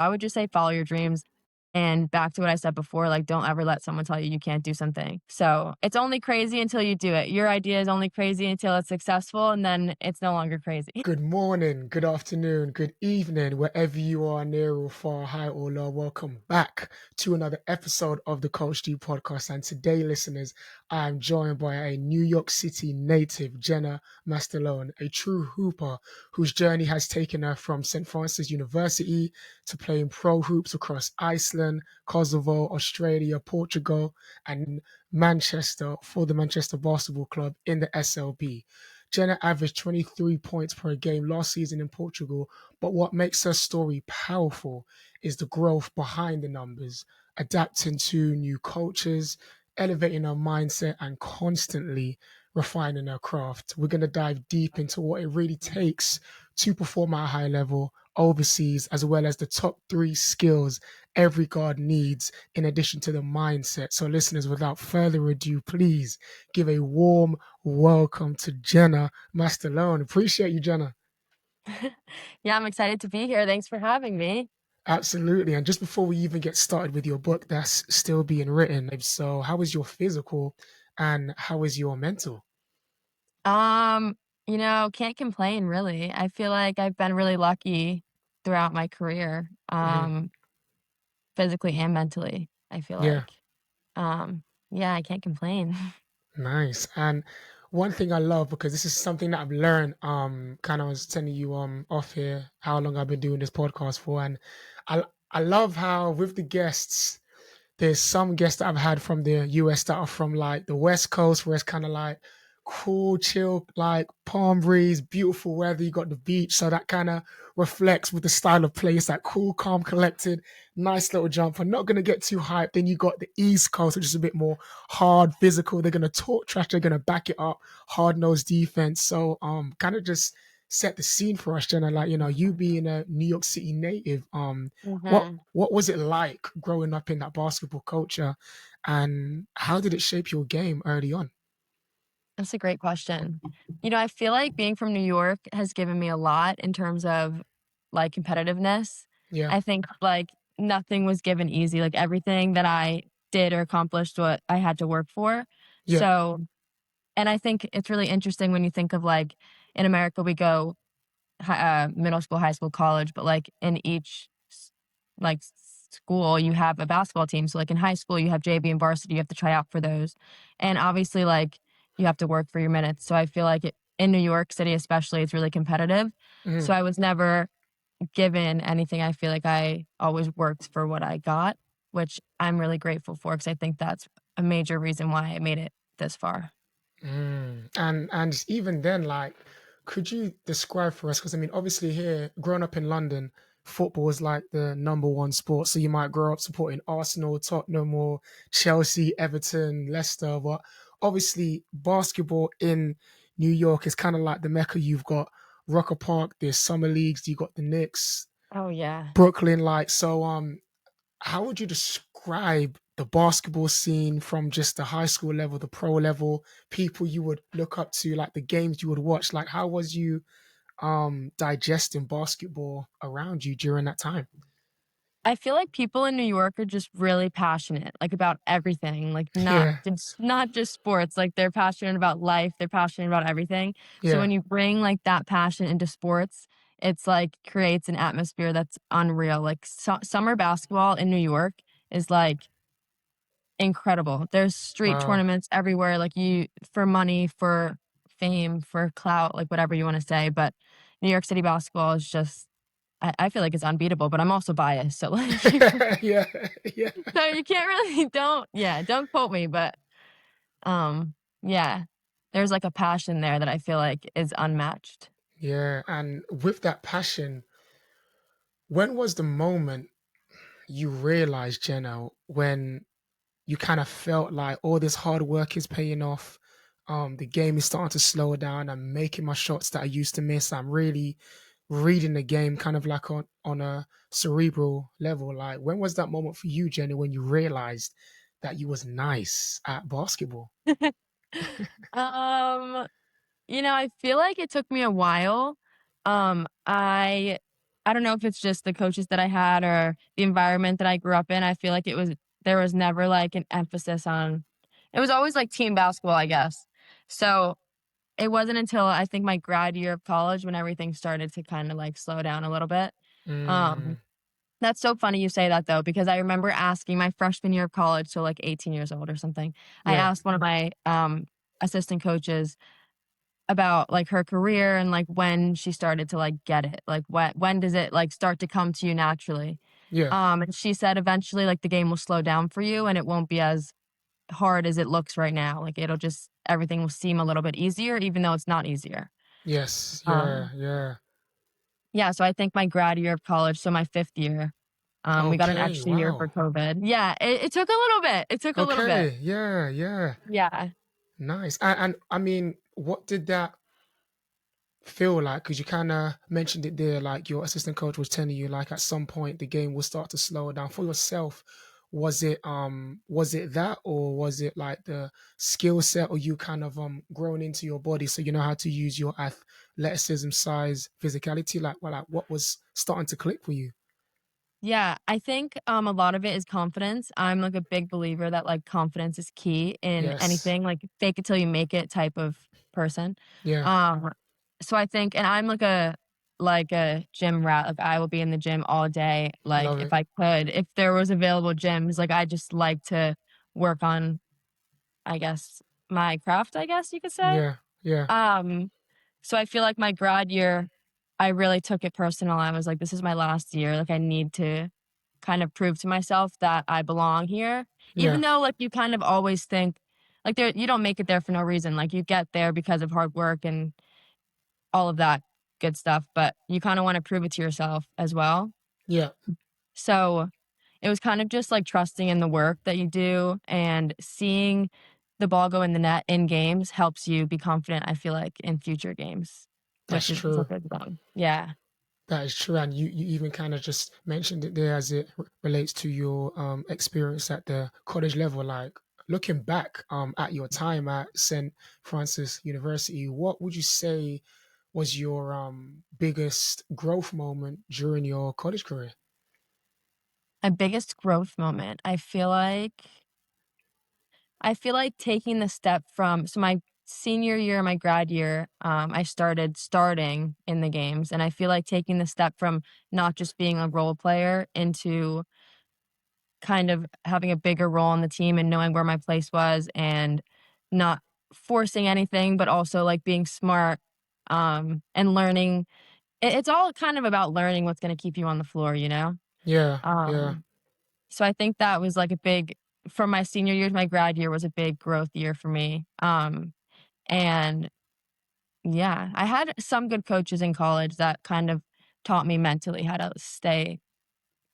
I would just say follow your dreams. And back to what I said before, like, don't ever let someone tell you you can't do something. So it's only crazy until you do it. Your idea is only crazy until it's successful, and then it's no longer crazy. Good morning, good afternoon, good evening, wherever you are, near or far, high or low. Welcome back to another episode of the Coach D podcast. And today, listeners, I am joined by a New York City native, Jenna Mastalone, a true hooper whose journey has taken her from St. Francis University to playing pro hoops across Iceland, Kosovo, Australia, Portugal, and Manchester for the Manchester Basketball Club in the SLB. Jenna averaged 23 points per game last season in Portugal, but what makes her story powerful is the growth behind the numbers, adapting to new cultures, elevating her mindset, and constantly refining her craft. We're going to dive deep into what it really takes to perform at a high level overseas, as well as the top three skills every guard needs in addition to the mindset. So, listeners, without further ado, please give a warm welcome to Jenna Mastalone. Appreciate you, Jenna. Yeah, I'm excited to be here. Thanks for having me. Absolutely. And just before we even get started with your book that's still being written, so how is your physical and how is your mental? Um, can't complain really. I feel like I've been really lucky throughout my career, Mhm. physically and mentally, I feel Yeah, like. Yeah, I can't complain. nice. And one thing I love because this is something that I've learned, kind of was telling you off here how long I've been doing this podcast for. And I love how with the guests, there's some guests that I've had from the US that are from like the West Coast, where it's kind of like cool, chill, like palm breeze, beautiful weather. You got the beach, so that kind of reflects with the style of play. It's like cool, calm, collected, nice little jump. I'm not gonna get too hyped. Then you got the East Coast, which is a bit more hard, physical. They're gonna talk trash. They're gonna back it up, hard nosed defense. So kind of just set the scene for us, Jenna. Like you being a New York City native, what Mhm. what was it like growing up in that basketball culture, and how did it shape your game early on? That's a great question. I feel like being from New York has given me a lot in terms of, like, competitiveness. Yeah, I think, like, nothing was given easy, like, everything that I did or accomplished what I had to work for. yeah, So and I think it's really interesting when you think of, like, in America, we go middle school, high school, college, but, like, in each school, you have a basketball team. So, like, in high school, you have JV and varsity, you have to try out for those. And obviously, like, you have to work for your minutes. So I feel like in New York City, especially, it's really competitive. mhm, So I was never given anything. I feel like I always worked for what I got, which I'm really grateful for because I think that's a major reason why I made it this far. and even then, like, could you describe for us? Because I mean, obviously, here, growing up in London, football is like the number one sport. So you might grow up supporting Arsenal, Tottenham, or Chelsea, Everton, Leicester. But obviously, basketball in New York is kind of like the mecca. You've got Rocker Park, there's summer leagues, you got the Knicks, Oh, yeah. Brooklyn. Like, so how would you describe the basketball scene from just the high school level, the pro level, people you would look up to, like the games you would watch? Like, how was you digesting basketball around you during that time? I feel like people in New York are just really passionate, like, about everything, like, Yeah, not just sports, like, they're passionate about life, they're passionate about everything. So yeah. when you bring, like, that passion into sports, it's, like, creates an atmosphere that's unreal. Like, summer basketball in New York is, like, incredible. There's street Wow. tournaments everywhere, like, you for money, for fame, for clout, like, whatever you wanna say, but New York City basketball is just I feel like it's unbeatable, but I'm also biased, so, like, Yeah, yeah. so you can't really don't quote me, but, um, yeah, there's, like, a passion there that I feel like is unmatched. Yeah. And with that passion, when was the moment you realized, Jenna, when you kind of felt like all this hard work is paying off? The game is starting to slow down. I'm making my shots that I used to miss. I'm really reading the game kind of like on a cerebral level. Like, when was that moment for you, Jenny, when you realized that you was nice at basketball? Um, I feel like it took me a while. I I don't know if it's just the coaches that I had or the environment that I grew up in. I feel like there was never like an emphasis on it was always like team basketball, I guess. So it wasn't until I think my grad year of college when everything started to kind of like slow down a little bit. Um, Mm, that's so funny you say that though, because I remember asking my freshman year of college, so like 18 years old or something. I yeah, asked one of my assistant coaches about like her career and like when she started to like get it. Like when does it like start to come to you naturally? yeah, And she said eventually like the game will slow down for you and it won't be as hard as it looks right now. Like it'll just everything will seem a little bit easier even though it's not easier. yes, yeah, Um yeah. yeah, so I think my grad year of college, so my 5th year, we got an Okay, extra year for wow. COVID. Yeah, it took a little bit. It took a little bit. Okay, yeah, yeah. Yeah. Nice. And I mean, what did that feel like? Because you kind of mentioned it there, like your assistant coach was telling you, like at some point the game will start to slow down. For yourself, was it that, or was it like the skill set, or you kind of grown into your body so you know how to use your athleticism, size, physicality? Like, well, like what was starting to click for you? Yeah, I think, a lot of it is confidence. I'm, like, a big believer that, like, confidence is key in Yes. anything, like, fake it till you make it type of person. Yeah. Um, so I think and I'm like a gym rat, like, I will be in the gym all day, like, Love if it. I could. If there was available gyms, like, I just like to work on, I guess, my craft, I guess you could say? Yeah. Yeah. Um, so I feel like my grad year, I really took it personal. I was like, this is my last year. Like, I need to kind of prove to myself that I belong here. Even Yeah. though, like, you kind of always think, like, you don't make it there for no reason. Like, you get there because of hard work and all of that good stuff, but you kind of want to prove it to yourself as well. Yeah. So it was kind of just like trusting in the work that you do and seeing the ball go in the net in games helps you be confident, I feel like, in future games, which That's is a true. good thing. Yeah. That is true, and you even kind of just mentioned it there as it relates to your experience at the college level. Like looking back at your time at St. Francis University, what would you say was your biggest growth moment during your college career? My biggest growth moment, I feel like taking the step from so my senior year, my grad year, I started starting in the games, and I feel like taking the step from not just being a role player into kind of having a bigger role on the team and knowing where my place was and not forcing anything, but also, like, being smart, and learning it's all kind of about learning what's gonna keep you on the floor, you know? Yeah, yeah, Um, so I think that was, like, a big from my senior year to my grad year was a big growth year for me, and yeah, I had some good coaches in college that kind of taught me mentally how to stay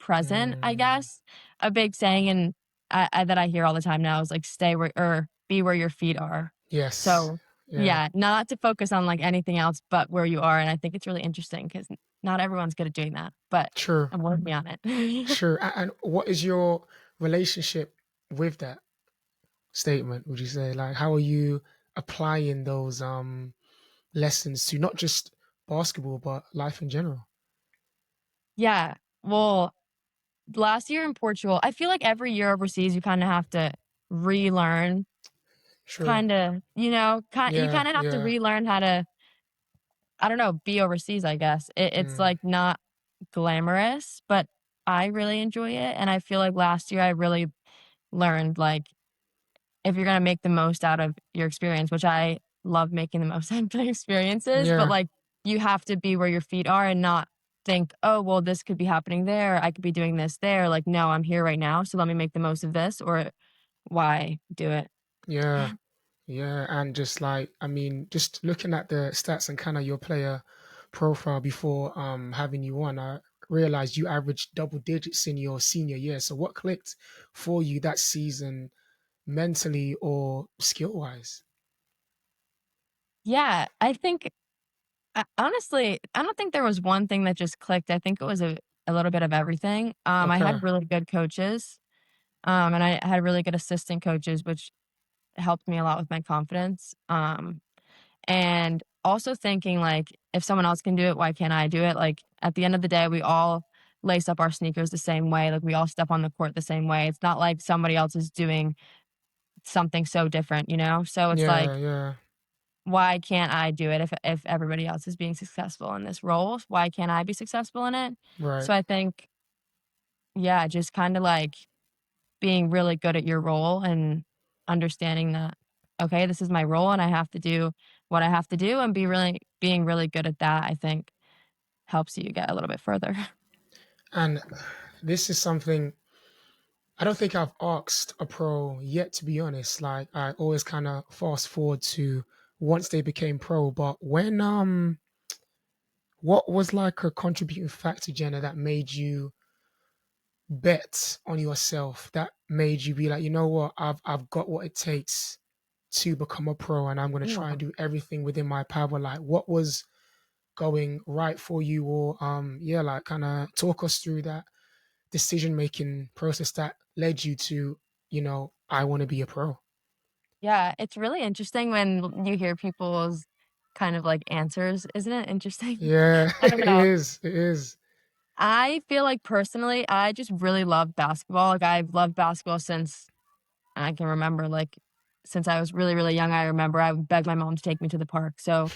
present, I mm, guess. A big saying and that I hear all the time now is like stay where or be where your feet are. yes, So, yeah, yeah, not to focus on like anything else but where you are, and I think it's really interesting because not everyone's good at doing that, but true, I'm working on it. true. And what is your relationship with that statement? Would you say like how are you applying those lessons to not just basketball but life in general? Yeah, well, last year in Portugal, I feel like every year overseas you kinda have to relearn, True. you Yeah, kinda have to yeah. relearn how to, I don't know, be overseas, I guess. It's, Mm, like, not glamorous, but I really enjoy it, and I feel like last year I really learned, like, if you're gonna make the most out of your experience, which I love making the most out of the experiences, but, yeah, like, you have to be where your feet are and not think, "Oh, well, this could be happening there, I could be doing this there." Like, "No, I'm here right now, so let me make the most of this, or why do it?" yeah, yeah. And just like, I mean, just looking at the stats and kind of your player profile before having you on, I realized you averaged double digits in your senior year. So what clicked for you that season mentally or skill wise? Yeah, I think honestly, I don't think there was one thing that just clicked. I think it was a little bit of everything. I Okay. had really good coaches, and I had really good assistant coaches, which helped me a lot with my confidence. And also thinking like, if someone else can do it, why can't I do it? Like at the end of the day, we all lace up our sneakers the same way. Like we all step on the court the same way. It's not like somebody else is doing something so different, you know? So it's Yeah, like, yeah, why can't I do it if everybody else is being successful in this role? Why can't I be successful in it? right. So I think, yeah, just kind of like being really good at your role and understanding that, okay, this is my role and I have to do what I have to do and being really good at that, I think helps you get a little bit further. And this is something I don't think I've asked a pro yet, to be honest. Like I always kind of fast forward to once they became pro. But when what was like a contributing factor, Jenna, that made you bet on yourself? That made you be like, you know what, I've got what it takes to become a pro, and I'm going to try and Yeah. do everything within my power. Like, what was going right for you, or yeah, like kind of talk us through that decision making process that led you to, I want to be a pro. Yeah, it's really interesting when you hear people's kind of like answers, isn't it interesting? Yeah, I it don't know. is. It is. I feel like personally, I just really love basketball. Like I've loved basketball since I can remember, like since I was really, really young. I remember I would beg my mom to take me to the park. So,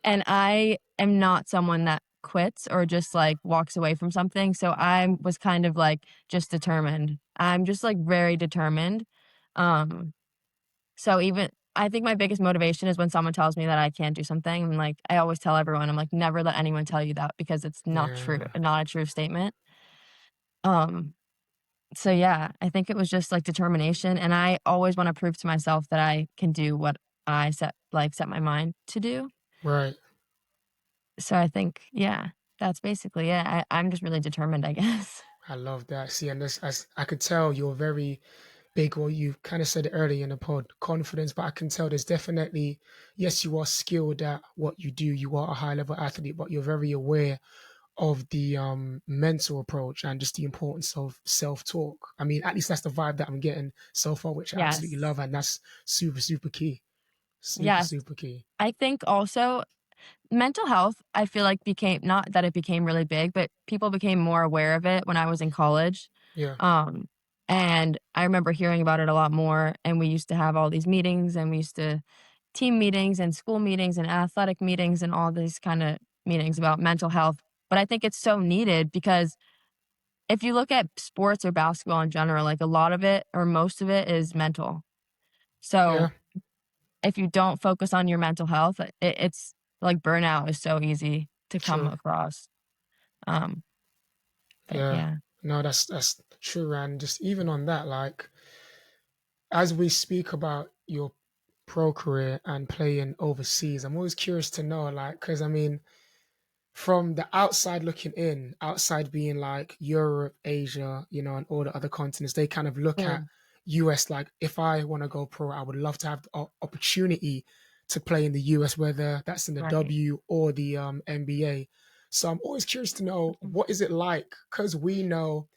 and I am not someone that quits or just like walks away from something. So I was kind of like just determined. I'm just like very determined. Um, so even I think my biggest motivation is when someone tells me that I can't do something. And like I always tell everyone, I'm like, never let anyone tell you that because it's not true, Yeah, not a true statement. Um, so yeah, I think it was just like determination. And I always want to prove to myself that I can do what I set my mind to do. right. So I think, yeah, that's basically it. I'm just really determined, I guess. I love that. See, and this, as I could tell, you're very big, or you kind of said it earlier in the pod, confidence, but I can tell there's definitely, yes, you are skilled at what you do. You are a high level athlete, but you're very aware of the mental approach and just the importance of self talk. I mean, at least that's the vibe that I'm getting so far, which I absolutely Yes. love. And that's super, super key. Super, Yes. super key. I think also mental health, I feel like became not that it became really big, but people became more aware of it when I was in college. Yeah. Um, and I remember hearing about it a lot more. And we used to have all these meetings and we used to team meetings and school meetings and athletic meetings and all these kind of meetings about mental health. But I think it's so needed because if you look at sports or basketball in general, like a lot of it or most of it is mental. Yeah. So if you don't focus on your mental health, it's like burnout is so easy to come True. across. Um, but Yeah. yeah. No, that's true. And just even on that, like as we speak about your pro career and playing overseas, I'm always curious to know, like, because I mean, from the outside looking in, outside being like Europe, Asia, and all the other continents, they kind of look at Mm, US like, if I want to go pro, I would love to have the opportunity to play in the US, whether that's in the right. W or the NBA. So I'm always curious to know, Mhm. what is it like? Because we know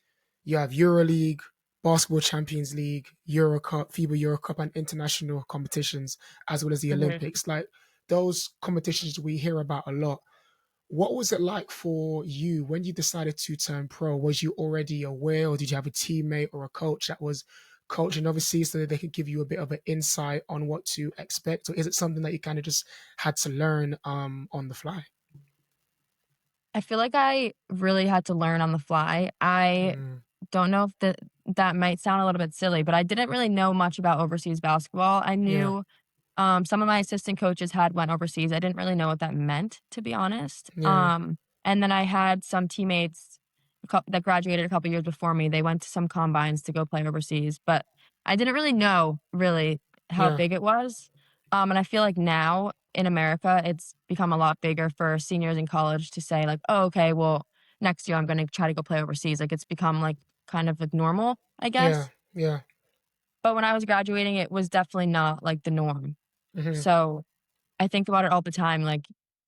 you have EuroLeague, Basketball Champions League, Euro Cup, FIBA Euro Cup, and international competitions, as well as the Mhm. Olympics. Like those competitions we hear about a lot. What was it like for you when you decided to turn pro? Was you already aware, or did you have a teammate or a coach that was coaching overseas so that they could give you a bit of an insight on what to expect? Or is it something that you kind of just had to learn on the fly? I feel like I really had to learn on the fly. I Mm, don't know if that might sound a little bit silly, but I didn't really know much about overseas basketball. I yeah, knew some of my assistant coaches had went overseas. I didn't really know what that meant, to be honest. yeah, And then I had some teammates that graduated a couple years before me. They went to some combines to go play overseas, but I didn't really know really how yeah, big it was. And I feel like now in America, it's become a lot bigger for seniors in college to say like, "Oh, okay, well, next year I'm going to try to go play overseas." Like it's become like kind of like normal, I yeah, guess. yeah. But when I was graduating, it was definitely not like the norm. Hmm. So I think about it all the time, like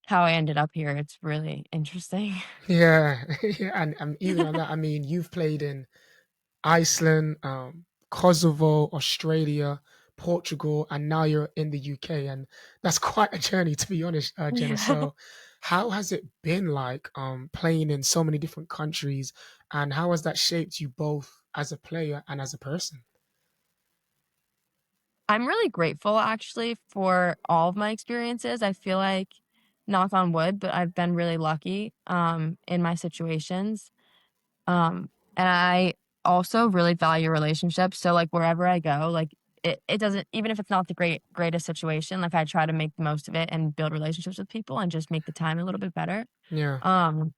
how I ended up here. It's really interesting. Yeah, yeah. And even on that, I mean, you've played in Iceland, Kosovo, Australia, Portugal, and now you're in the UK, and that's quite a journey, to be honest, Jenna. Yeah. So, how has it been like playing in so many different countries, and how has that shaped you both as a player and as a person? I'm really grateful actually for all of my experiences. I feel like, knock on wood, but I've been really lucky, in my situations. And I also really value relationships. So like wherever I go, like it doesn't, even if it's not the greatest situation, like I try to make the most of it and build relationships with people and just make the time a little bit better. Yeah. Um,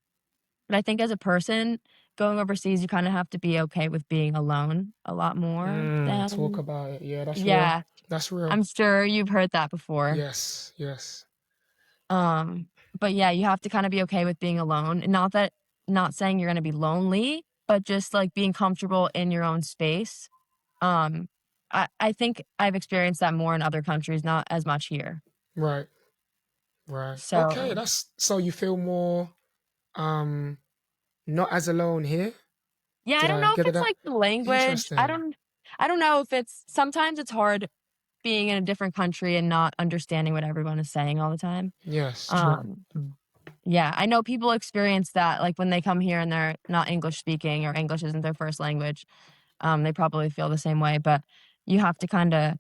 but I think as a person going overseas, you kind of have to be okay with being alone a lot more Talk than, about it. Yeah, that's real. yeah. That's real. I'm sure you've heard that before. Yes, yes. Um, but yeah, you have to kind of be okay with being alone. And not saying you're gonna be lonely, but just like being comfortable in your own space. Um, I think I've experienced that more in other countries, not as much here. Right, right. Okay, So that's so you feel more um not as alone here. yeah, I Did don't I know if get it it's that? like the language. Interesting. I don't know if it's sometimes it's hard being in a different country and not understanding what everyone is saying all the time. Yes, true. Um, yeah, I know people experience that, like, when they come here and they're not English speaking or English isn't their first language, they probably feel the same way, but you have to kinda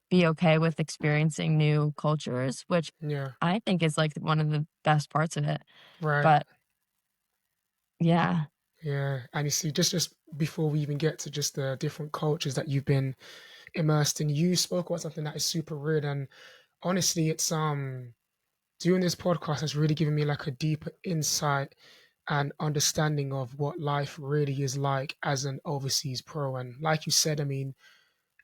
be okay with experiencing new cultures, which Yeah, I think is, like, one of the best parts of it, right. but yeah. Yeah. And you see, just before we even get to just the different cultures that you've been immersed in, you spoke about something that is super weird. And honestly, it's doing this podcast has really given me like a deeper insight and understanding of what life really is like as an overseas pro. And like you said, I mean,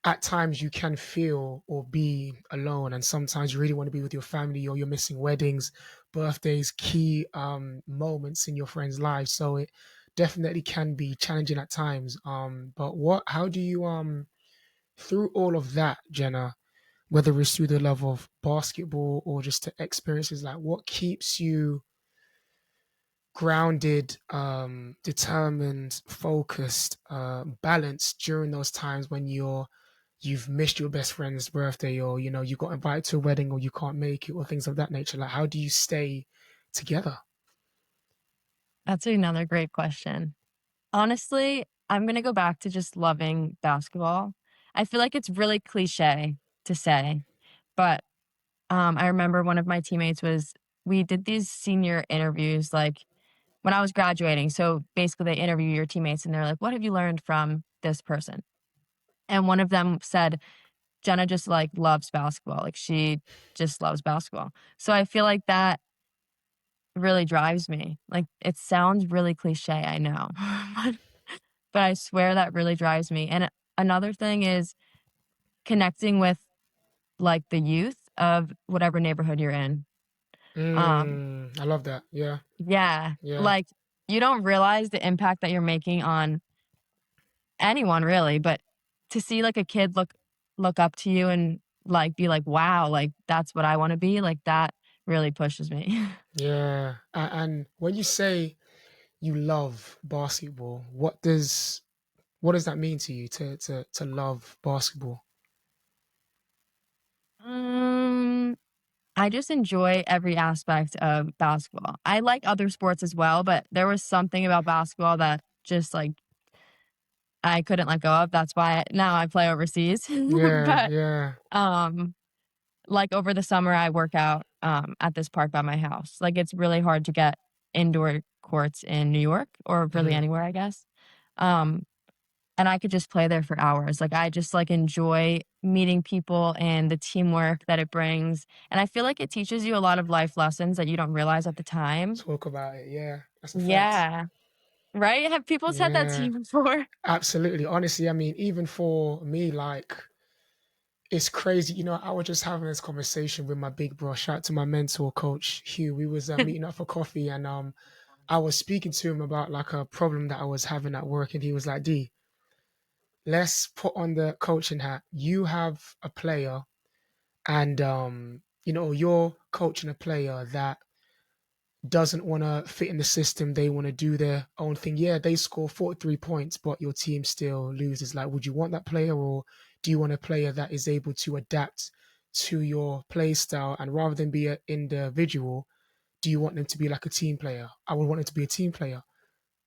at times you can feel or be alone, and sometimes you really want to be with your family, or you're missing weddings, birthdays, key moments in your friends' lives. So it definitely can be challenging at times. But what how do you through all of that, Jenna, whether it's through the love of basketball or just the experiences, like what keeps you grounded, determined, focused, balanced during those times when you've missed your best friend's birthday, or you got invited to a wedding, or you can't make it, or things of that nature? Like, how do you stay together? That's another great question. Honestly, I'm gonna go back to just loving basketball. I feel like it's really cliché to say, but, I remember one of my teammates was we did these senior interviews, like, when I was graduating, so basically they interview your teammates and they're like, "What have you learned from this person?" And one of them said, "Jenna just, like, loves basketball, like, she just loves basketball." So I feel like that really drives me. Like, it sounds really cliché, I know, but but I swear that really drives me, and another thing is connecting with, like, the youth of whatever neighborhood you're in. Um, I love that. Yeah, yeah, yeah, like, you don't realize the impact that you're making on anyone really, but to see, like, a kid look up to you and, like, be like, "Wow, like, that's what I wanna be," like, that really pushes me. yeah. And when you say you love basketball, what does that mean to you, to love basketball? Um, I just enjoy every aspect of basketball. I like other sports as well, but there was something about basketball that just, like, I couldn't let go of. That's why now I play overseas. Yeah, But, yeah. um, like, over the summer, I work out, at this park by my house. Like, it's really hard to get indoor courts in New York or really Mhm. anywhere, I guess. Um, and I could just play there for hours. Like, I just, like, enjoy meeting people and the teamwork that it brings, and I feel like it teaches you a lot of life lessons that you don't realize at the time. Talk about it. Yeah, that's a fact. Yeah. Right? Have people said that to Yeah, you before? absolutely. Honestly, I mean, even for me, like, it's crazy. I was just having this conversation with my big bro. Shout out to my mentor, Coach Hugh. We was meeting up for coffee, and I was speaking to him about like a problem that I was having at work, and he was like, "D, let's put on the coaching hat. You have a player, and you're coaching a player that doesn't want to fit in the system. They want to do their own thing. Yeah, they score 43 points, but your team still loses. Like, would you want that player, or do you want a player that is able to adapt to your play style? And rather than be an individual, do you want them to be like a team player? I would want them to be a team player.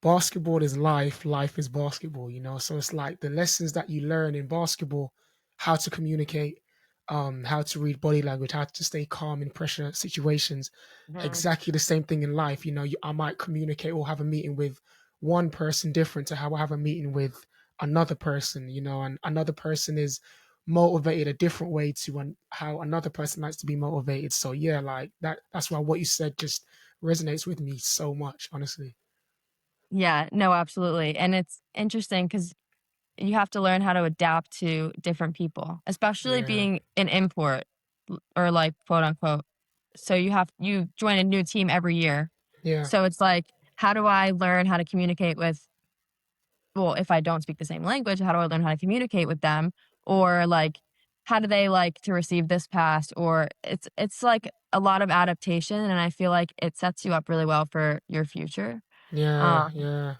Basketball is life, life is basketball, you know. So it's like the lessons that you learn in basketball, how to communicate, how to read body language, how to stay calm in pressure situations. Mhm. Exactly the same thing in life. You know, I might communicate or have a meeting with one person different to how I have a meeting with another person, you know, and another person is motivated a different way to how another person likes to be motivated. So yeah, like that's why what you said just resonates with me so much, honestly. Yeah, no, absolutely, and it's interesting because you have to learn how to adapt to different people, especially Yeah. being an import or like quote unquote. So you join a new team every year. Yeah, So it's like, how do I learn how to communicate with, well, if I don't speak the same language, how do I learn how to communicate with them? Or like, how do they like to receive this pass? Or it's like a lot of adaptation, and I feel like it sets you up really well for your future. yeah, Um, yeah,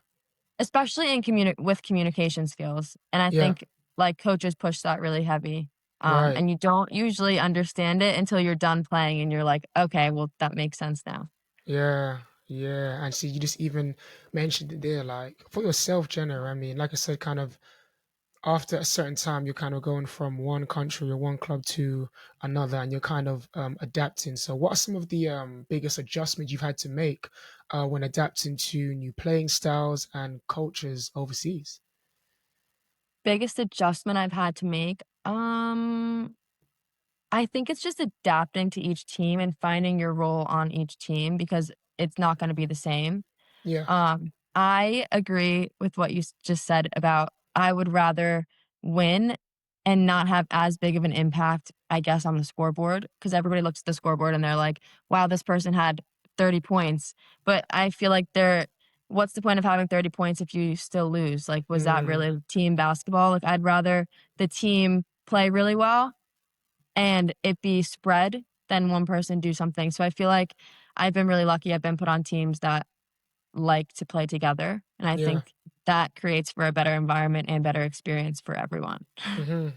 Especially in with communication skills, and I yeah. think, like, coaches push that really heavy, Right. and you don't usually understand it until you're done playing and you're like, "Okay, well, that makes sense now." Yeah, yeah. And see, you just even mentioned it there, like for yourself, Jenna. I mean, like I said, kind of after a certain time, you're kind of going from one country or one club to another, and you're kind of adapting. So, what are some of the biggest adjustments you've had to make when adapting to new playing styles and cultures overseas? Biggest adjustment I've had to make? I think it's just adapting to each team and finding your role on each team because it's not gonna be the same. Yeah. I agree with what you just said about I would rather win and not have as big of an impact, I guess, on the scoreboard because everybody looks at the scoreboard and they're like, wow, this person had 30 points. But I feel like what's the point of having 30 points if you still lose? Like, was that Mm, really team basketball? Like, I'd rather the team play really well and it be spread than one person do something. So I feel like I've been really lucky. I've been put on teams that like to play together, and I yeah. think that creates for a better environment and better experience for everyone.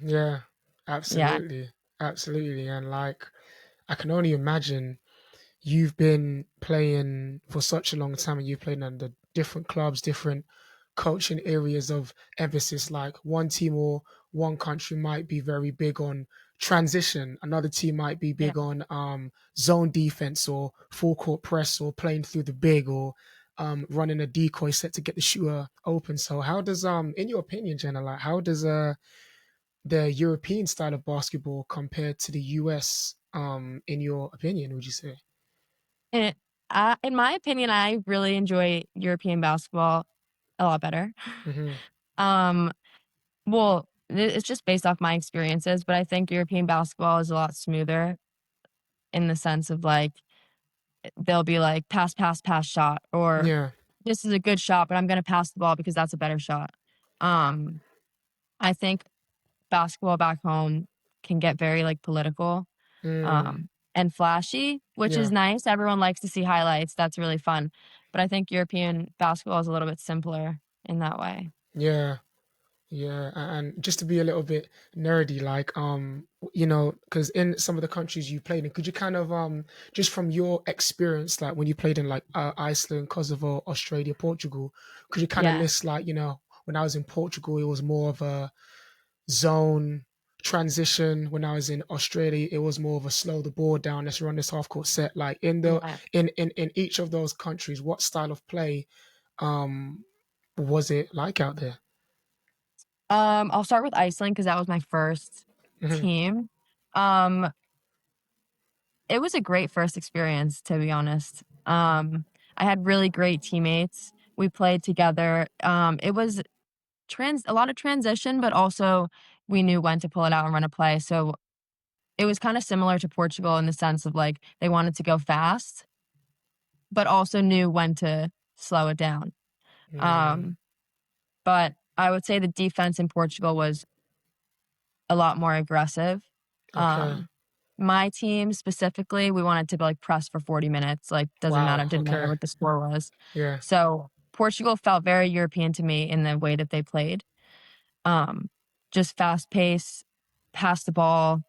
Yeah. Yeah, Absolutely. Absolutely. And like, I can only imagine you've been playing for such a long time and you've played under different clubs, different coaching areas of emphasis. Like one team or one country might be very big on transition, another team might be yeah. big on zone defense or full court press or playing through the big or running a decoy set to get the shooter open. So how does in your opinion, Jenna, like how does the European style of basketball compare to the US in your opinion, would you say? And in my opinion, I really enjoy European basketball a lot better. Hmm. Um, well, it's just based off my experiences, but I think European basketball is a lot smoother in the sense of like they'll be like pass, pass, pass, shot, or Yeah. this is a good shot, but I'm gonna pass the ball because that's a better shot. Um, I think basketball back home can get very, like, political, Mm, and flashy, which is yeah, nice. Everyone likes to see highlights. That's really fun. But I think European basketball is a little bit simpler in that way. yeah, yeah. And just to be a little bit nerdy, like you know, because in some of the countries you played in, could you kind of just from your experience, like when you played in like Iceland, Kosovo, Australia, Portugal, could you kind of Yeah. list like, you know, when I was in Portugal, it was more of a zone transition. When I was in Australia, it was more of a slow the ball down, let's run this half court set. Like in the Yeah. in each of those countries, what style of play um was it like out there? I'll start with Iceland because that was my first Hmm. team. Um, it was a great first experience, to be honest. I had really great teammates. We played together. It was a lot of transition, but also we knew when to pull it out and run a play. So it was kinda similar to Portugal in the sense of, like, they wanted to go fast, but also knew when to slow it down. Mm, Um, but I would say the defense in Portugal was a lot more aggressive. okay. Um, my team specifically, we wanted to, like, press for 40 minutes, like, doesn't matter, Wow. didn't matter Okay. what the score was. Yeah. So, Portugal felt very European to me in the way that they played. Um, just fast pace, pass the ball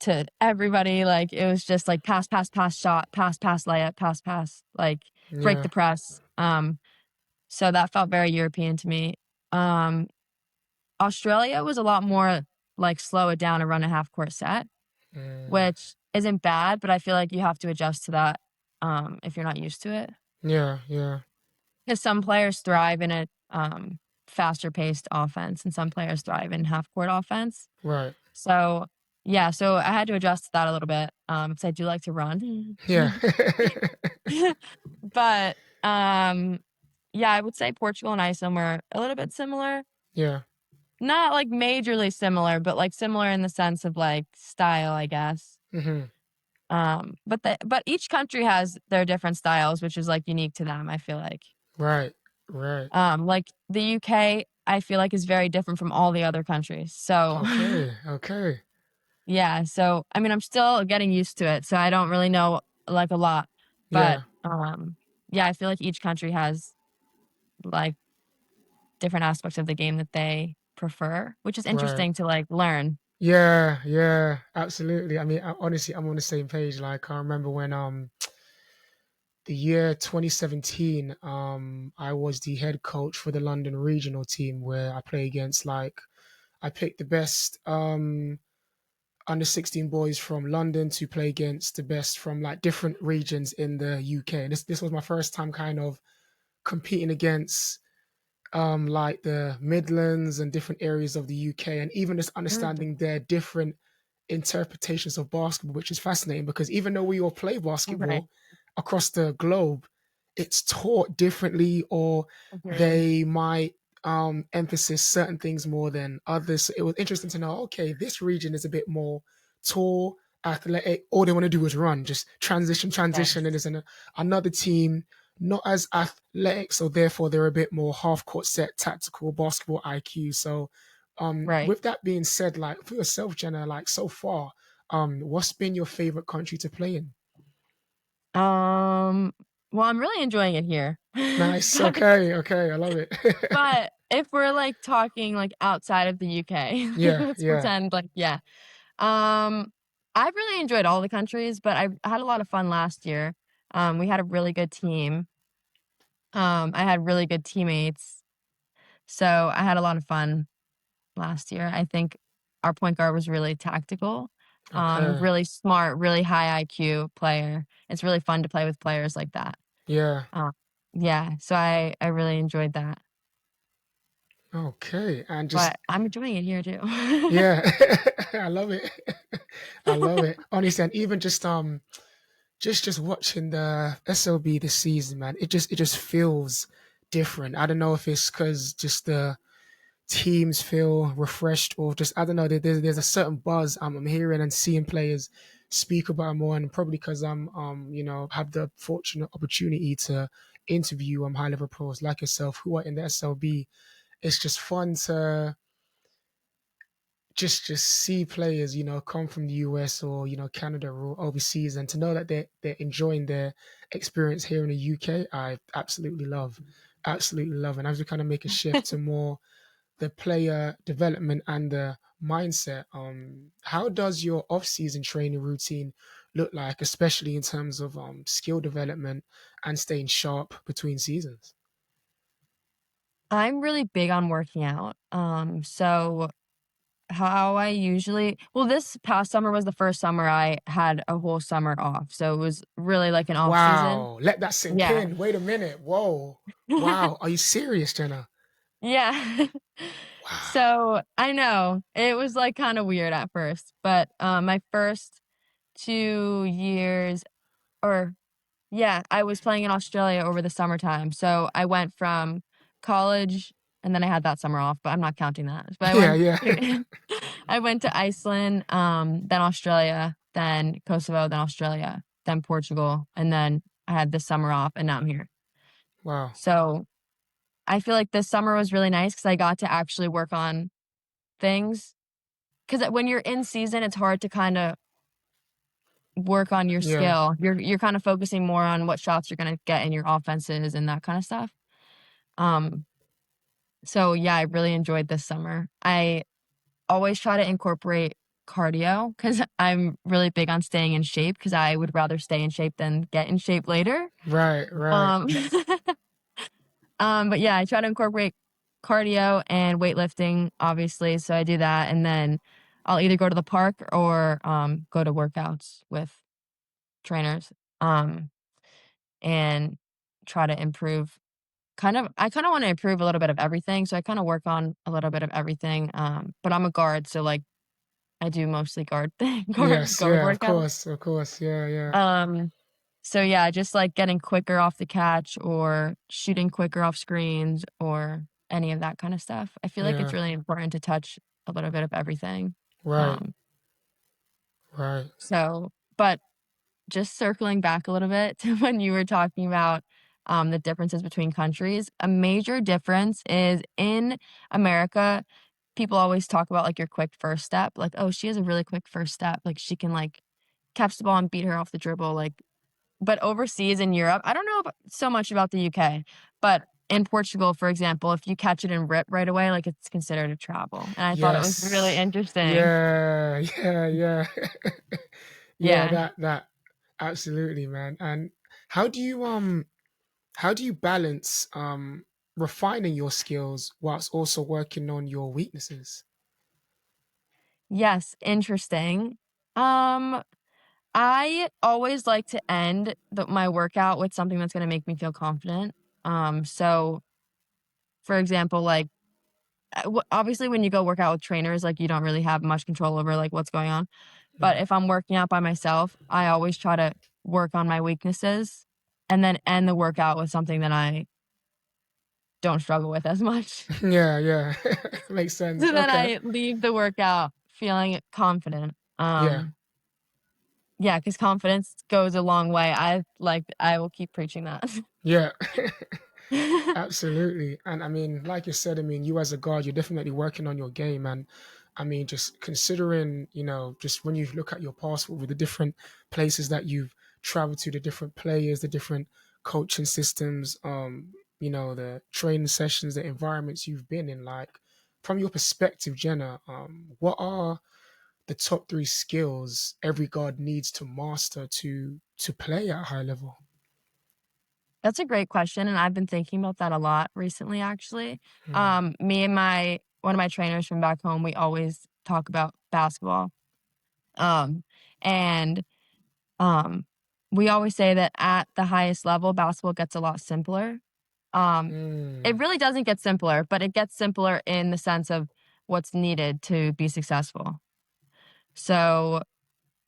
to everybody, like, it was just, like, pass, pass, pass, shot, pass, pass, layup, pass, pass, like, break the Yeah. press. So that felt very European to me. Um, Australia was a lot more, like, slow it down and run a half court set, Mm, which isn't bad, but I feel like you have to adjust to that, if you're not used to it. yeah. Yeah. 'Cause some players thrive in a, faster paced offense and some players thrive in half court offense. Right. So, yeah, so I had to adjust to that a little bit, 'cause I do like to run. Yeah. But, yeah, I would say Portugal and Iceland were a little bit similar. Yeah. Not, like, majorly similar, but, like, similar in the sense of, like, style, I guess. Hmm. But each country has their different styles, which is, like, unique to them, I feel like. Right. Right. Like, the UK, I feel like is very different from all the other countries. So, Okay. Okay. yeah, so, I mean, I'm still getting used to it, so I don't really know, like, a lot. But, Yeah. yeah, I feel like each country has, like, different aspects of the game that they prefer, which is Right. interesting to, like, learn. Yeah. Yeah. Absolutely. I mean, honestly, I'm on the same page. Like, I remember when the year 2017, I was the head coach for the London regional team where I play against like I picked the best under 16 boys from London to play against the best from like different regions in the UK. And this was my first time kind of competing against like the Midlands and different areas of the UK, and even just Mm, understanding their different interpretations of basketball, which is fascinating because even though we all play right. basketball across the globe, it's taught differently, or Agreed. they might emphasis certain things more than others. So it was interesting to know, okay, this region is a bit more tall, athletic. All they want to do is run, just transition, transition. And Yes. there's another team not as athletic, so therefore they're a bit more half court set, tactical basketball IQ. So Right. with that being said, like for yourself, Jenna, like so far, what's been your favorite country to play in? Um, well, I'm really enjoying it here. Nice. But Okay. Okay. I love it. but if we're, like, talking, like, outside of the UK, Yeah. let's Yeah. pretend, like, yeah. Um, I've really enjoyed all the countries, but I had a lot of fun last year. We had a really good team. I had really good teammates, so I had a lot of fun last year. I think our point guard was really tactical, Okay. really smart, really high IQ player. It's really fun to play with players like that. Yeah. Uh, yeah, so I really enjoyed that, Okay. And just but I'm enjoying it here too. yeah, I love it. I love it. Honestly, and even just watching the SLB this season, man, it just feels different. I don't know if it's because just the teams feel refreshed, or just I don't know. There's a certain buzz I'm hearing and seeing players speak about more, and probably because I'm have the fortunate opportunity to interview high level pros like yourself who are in the SLB. It's just fun to just see players, come from the US or Canada or overseas, and to know that they're enjoying their experience here in the UK. I absolutely love. And as we kind of make a shift to more the player development and the mindset, how does your off-season training routine look like, especially in terms of skill development and staying sharp between seasons? I'm really big on working out. So how I usually well, this past summer was the first summer I had a whole summer off, so it was really like an off season. Wow, let that sink Yeah. in. Wait a minute. Whoa. Wow. Are you serious, Jenna? Yeah. Wow. So, I know, it was, like, kinda weird at first, but, my first 2 years or yeah, I was playing in Australia over the summertime, so I went from college and then I had that summer off, but I'm not counting that. But I Yeah, went yeah. to I went to Iceland, then Australia, then Kosovo, then Australia, then Portugal, and then I had this summer off, and now I'm here. Wow. So, I feel like this summer was really nice because I got to actually work on things. Because when you're in season, it's hard to kinda work on your Yeah. skill. You're kind of focusing more on what shots you're gonna get in your offenses and that kind of stuff. Um, so yeah, I really enjoyed this summer. I always try to incorporate cardio because I'm really big on staying in shape because I would rather stay in shape than get in shape later. Right, right. Um, but yeah, I try to incorporate cardio and weightlifting, obviously. So I do that, and then I'll either go to the park or go to workouts with trainers, and try to improve. I kind of want to improve a little bit of everything, so I kind of work on a little bit of everything. But I'm a guard, so like I do mostly guard Yes, guard yeah, workouts. of course, yeah, yeah, Um, so yeah, just like getting quicker off the catch or shooting quicker off screens or any of that kind of stuff. I feel like it's yeah. really important to touch a little bit of everything. Right, Um, right. but just circling back a little bit to when you were talking about the differences between countries, a major difference is in America, people always talk about like your quick first step, like, oh, she has a really quick first step. Like she can like catch the ball and beat her off the dribble. Like, but overseas in Europe, I don't know so much about the UK, but in Portugal, for example, if you catch it and rip right away, like it's considered a travel. And I thought it was really Yes. interesting. Yeah, yeah, yeah. Yeah, Yeah. that absolutely, man. And how do you how do you balance refining your skills whilst also working on your weaknesses? Yes, interesting. Um, I always like to end my workout with something that's gonna make me feel confident. So for example, like, obviously when you go work out with trainers, like you don't really have much control over like what's going on. But Mm. if I'm working out by myself, I always try to work on my weaknesses and then end the workout with something that I don't struggle with as much. Yeah, yeah. Makes sense. So then Okay. I leave the workout feeling confident. Yeah. Yeah, because confidence goes a long way. I will keep preaching that. Yeah. Absolutely. And I mean, like you said, I mean, you as a guard, you're definitely working on your game. And I mean, just considering, just when you look at your passport with the different places that you've traveled to, the different players, the different coaching systems, the training sessions, the environments you've been in, like from your perspective, Jenna, what are the top three skills every guard needs to master to play at a high level? That's a great question, and I've been thinking about that a lot recently, actually. Mm, Me and my one of my trainers from back home, we always talk about basketball. Um, and um, we always say that at the highest level, basketball gets a lot simpler. Um, it mm, really doesn't get simpler, but it gets simpler in the sense of what's needed to be successful. So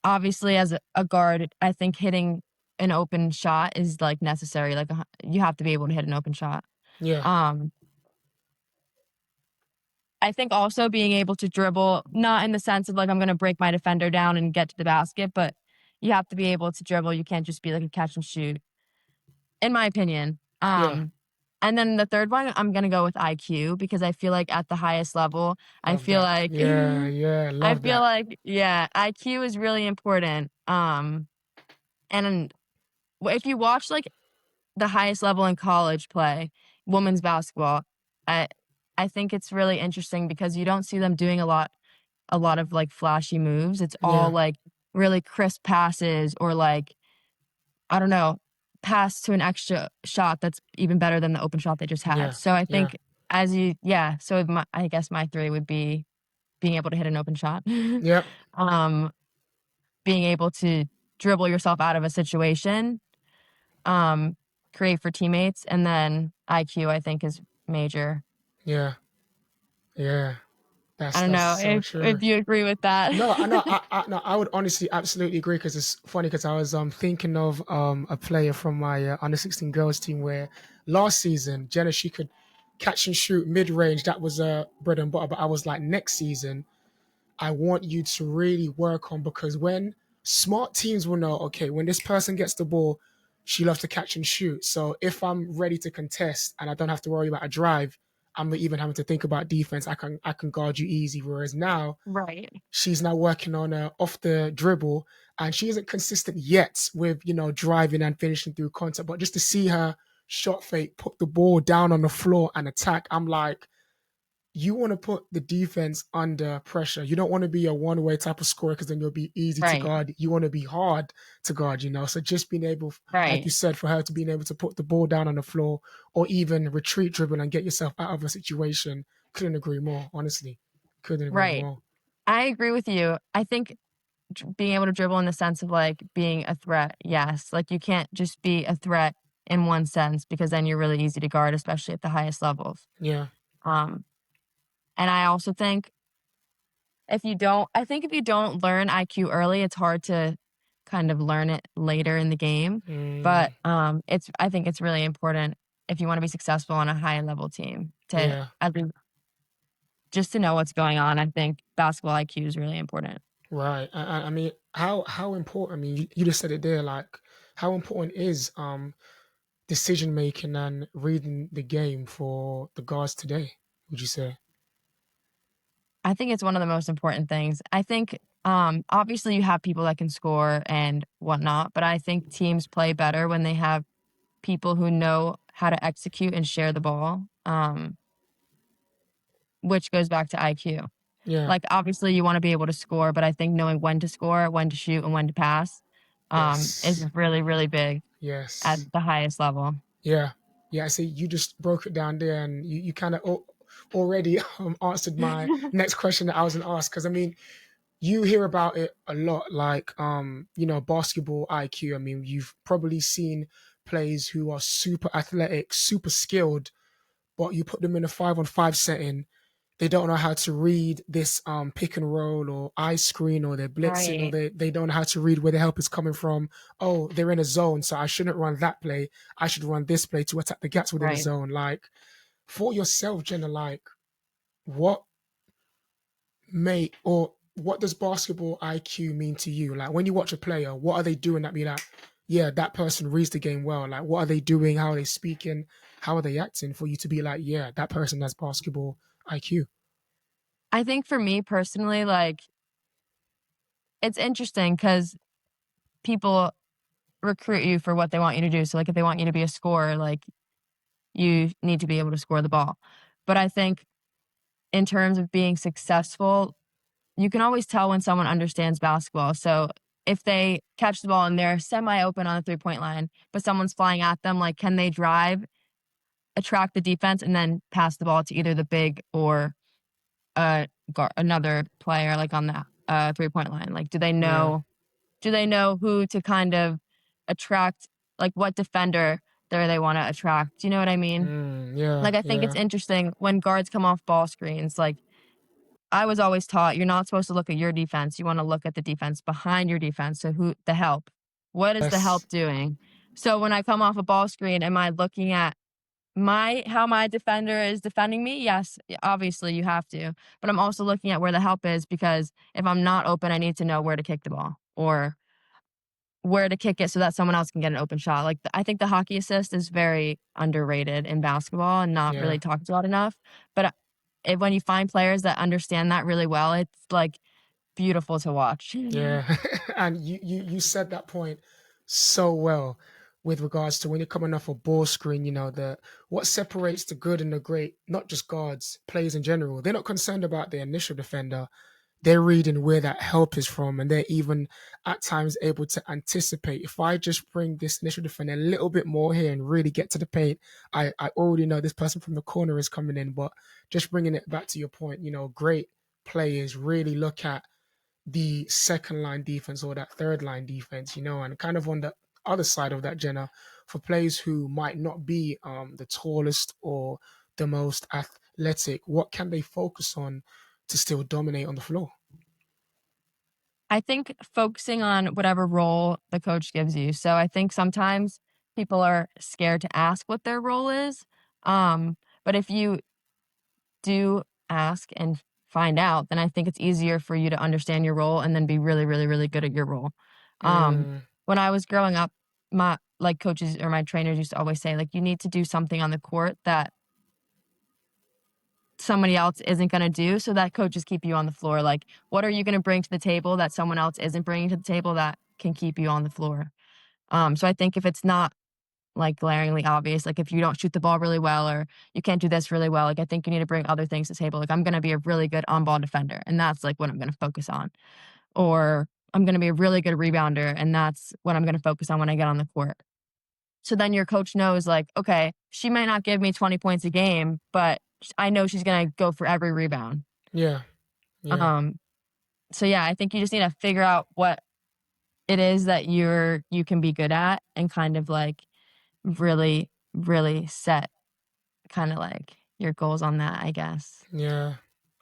obviously, as a guard, I think hitting an open shot is like necessary. Like you have to be able to hit an open shot. yeah, Um, I think also being able to dribble, not in the sense of like I'm going to break my defender down and get to the basket, but you have to be able to dribble. You can't just be like a catch and shoot, in my opinion. yeah. And then the third one, I'm going to go with IQ because I feel like at the highest level, I Love feel that. like Yeah, yeah, I love feel that. like yeah, IQ is really important. And if you watch like the highest level in college play, women's basketball, I I think it's really interesting because you don't see them doing a lot of like flashy moves. It's all Yeah, like really crisp passes or like I don't know, pass to an extra shot that's even better than the open shot they just had. yeah, So I yeah, think yeah, so I guess my 3 would be being able to hit an open shot. yep, um, being able to dribble yourself out of a situation, um, create for teammates, and then IQ I think is major. yeah, yeah. I don't That's know so if true. you agree with that. No, I know, no, I would honestly absolutely agree because it's funny because I was thinking of a player from my under 16 girls team where last season Jenna she could catch and shoot mid range. That was bread and butter. But I was like, next season I want you to really work on because when smart teams will know, okay, when this person gets the ball, she loves to catch and shoot. So if I'm ready to contest and I don't have to worry about a drive, I'm not even having to think about defense. I can guard you easy. Whereas now Right. she's now working on off the dribble, and she isn't consistent yet with driving and finishing through contact. But just to see her shot fake, put the ball down on the floor and attack, I'm like, you want to put the defense under pressure. You don't want to be a one-way type of scorer because then you'll be easy to Right. guard. You want to be hard to guard. So just being able, like you Right. said, for her to being able to put the ball down on the floor or even retreat dribble and get yourself out of a situation, couldn't agree more. Honestly, couldn't agree Right. more. I agree with you. I think being able to dribble in the sense of like being a threat, yes. Like you can't just be a threat in one sense because then you're really easy to guard, especially at the highest levels. Yeah. Um, and I also think if you don't learn IQ early, it's hard to kind of learn it later in the game. Mm, But I think it's really important if you want to be successful on a high level team to yeah. at least just to know what's going on. I think basketball IQ is really important. Right. I mean, how important? I mean, you just said it there. Like, how important is decision making and reading the game for the guards today? Would you say? I think it's one of the most important things. I think obviously you have people that can score and whatnot, but I think teams play better when they have people who know how to execute and share the ball, which goes back to IQ. Yeah. Like obviously you want to be able to score, but I think knowing when to score, when to shoot, and when to pass is Yes. really, really big at Yes. the highest level. Yeah. Yeah. I see. You just broke it down there, and you kind of already answered my next question that I was going to ask. Because I mean, you hear about it a lot, like basketball IQ. I mean, you've probably seen players who are super athletic, super skilled, but you put them in a 5-on-5 setting, they don't know how to read this pick and roll or eye screen, or they're blitzing, or Right, they don't know how to read where the help is coming from. Oh, they're in a zone, so I shouldn't run that play. I should run this play to attack the gaps within the right. zone. Like, for yourself, Jenna, like, what or what does basketball IQ mean to you? Like, when you watch a player, what are they doing that be like, yeah, that person reads the game well? Like, what are they doing? How are they speaking? How are they acting for you to be like, yeah, that person has basketball IQ? I think for me personally, like it's interesting because people recruit you for what they want you to do. So like if they want you to be a scorer, like you need to be able to score the ball. But I think in terms of being successful, you can always tell when someone understands basketball. So if they catch the ball and they're semi open on the 3 point line, but someone's flying at them, like can they drive, attract the defense, and then pass the ball to either the big or another player like on the 3 point line? Like Yeah. do they know who to kind of attract, like what defender there they want to attract? Do you know what I mean? Yeah. Like I think it's Yeah. interesting when guards come off ball screens, like I was always taught you're not supposed to look at your defense. You want to look at the defense behind your defense. So who the help? What is the Yes. help doing? So when I come off a ball screen, am I looking at my how my defender is defending me? Yes, obviously you have to. But I'm also looking at where the help is because if I'm not open, I need to know where to kick the ball or where to kick it so that someone else can get an open shot. Like I think the hockey assist is very underrated in basketball and not Yeah. really talked about enough. But when you find players that understand that really well, it's like beautiful to watch. Yeah. And you said that point so well with regards to when you're coming off a ball screen, the what separates the good and the great, not just guards, players in general. They're not concerned about the initial defender. They're reading where that help is from, and they're even at times able to anticipate. If I just bring this initial defender a little bit more here and really get to the paint, I already know this person from the corner is coming in. But just bringing it back to your point, great players really look at the second line defense or that third line defense, and kind of on the other side of that, Jenna, for players who might not be the tallest or the most athletic, what can they focus on to still dominate on the floor? I think focusing on whatever role the coach gives you. So I think sometimes people are scared to ask what their role is. But if you do ask and find out, then I think it's easier for you to understand your role and then be really, really, really good at your role. Um, Mm, when I was growing up, my like coaches or my trainers used to always say, like, you need to do something on the court that somebody else isn't gonna do, so that coaches keep you on the floor. Like, what are you gonna bring to the table that someone else isn't bringing to the table that can keep you on the floor? So I think if it's not, like, glaringly obvious, like, if you don't shoot the ball really well or you can't do this really well, like, I think you need to bring other things to the table. Like, I'm gonna be a really good on-ball defender, and that's, like, what I'm gonna focus on. Or I'm gonna be a really good rebounder, and that's what I'm gonna focus on when I get on the court. So then your coach knows, like, okay, she might not give me 20 points a game, but I know she's gonna go for every rebound. Yeah. Yeah. Um, so yeah, I think you just need to figure out what it is that you can be good at and kind of like really, really set kind of like your goals on that, I guess. Yeah.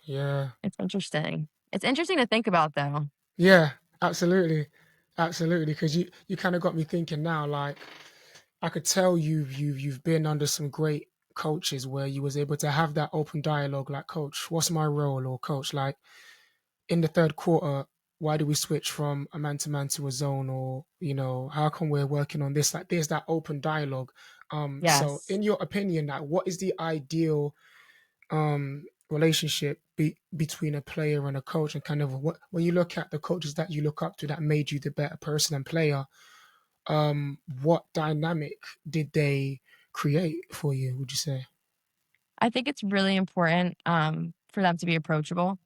Yeah. It's interesting. It's interesting to think about though. Yeah. Absolutely. Absolutely. Because you kind of got me thinking now. Like I could tell you've been under some great coaches where you was able to have that open dialogue. Like, coach, what's my role? Or coach, like in the third quarter, why do we switch from a man to man to a zone? Or how come we're working on this? Like, there's that open dialogue. So, Yes. in your opinion, like, what is the ideal relationship between a player and a coach, and kind of what when you look at the coaches that you look up to that made you the better person and player, what dynamic did they create for you, would you say? I think it's really important for them to be approachable.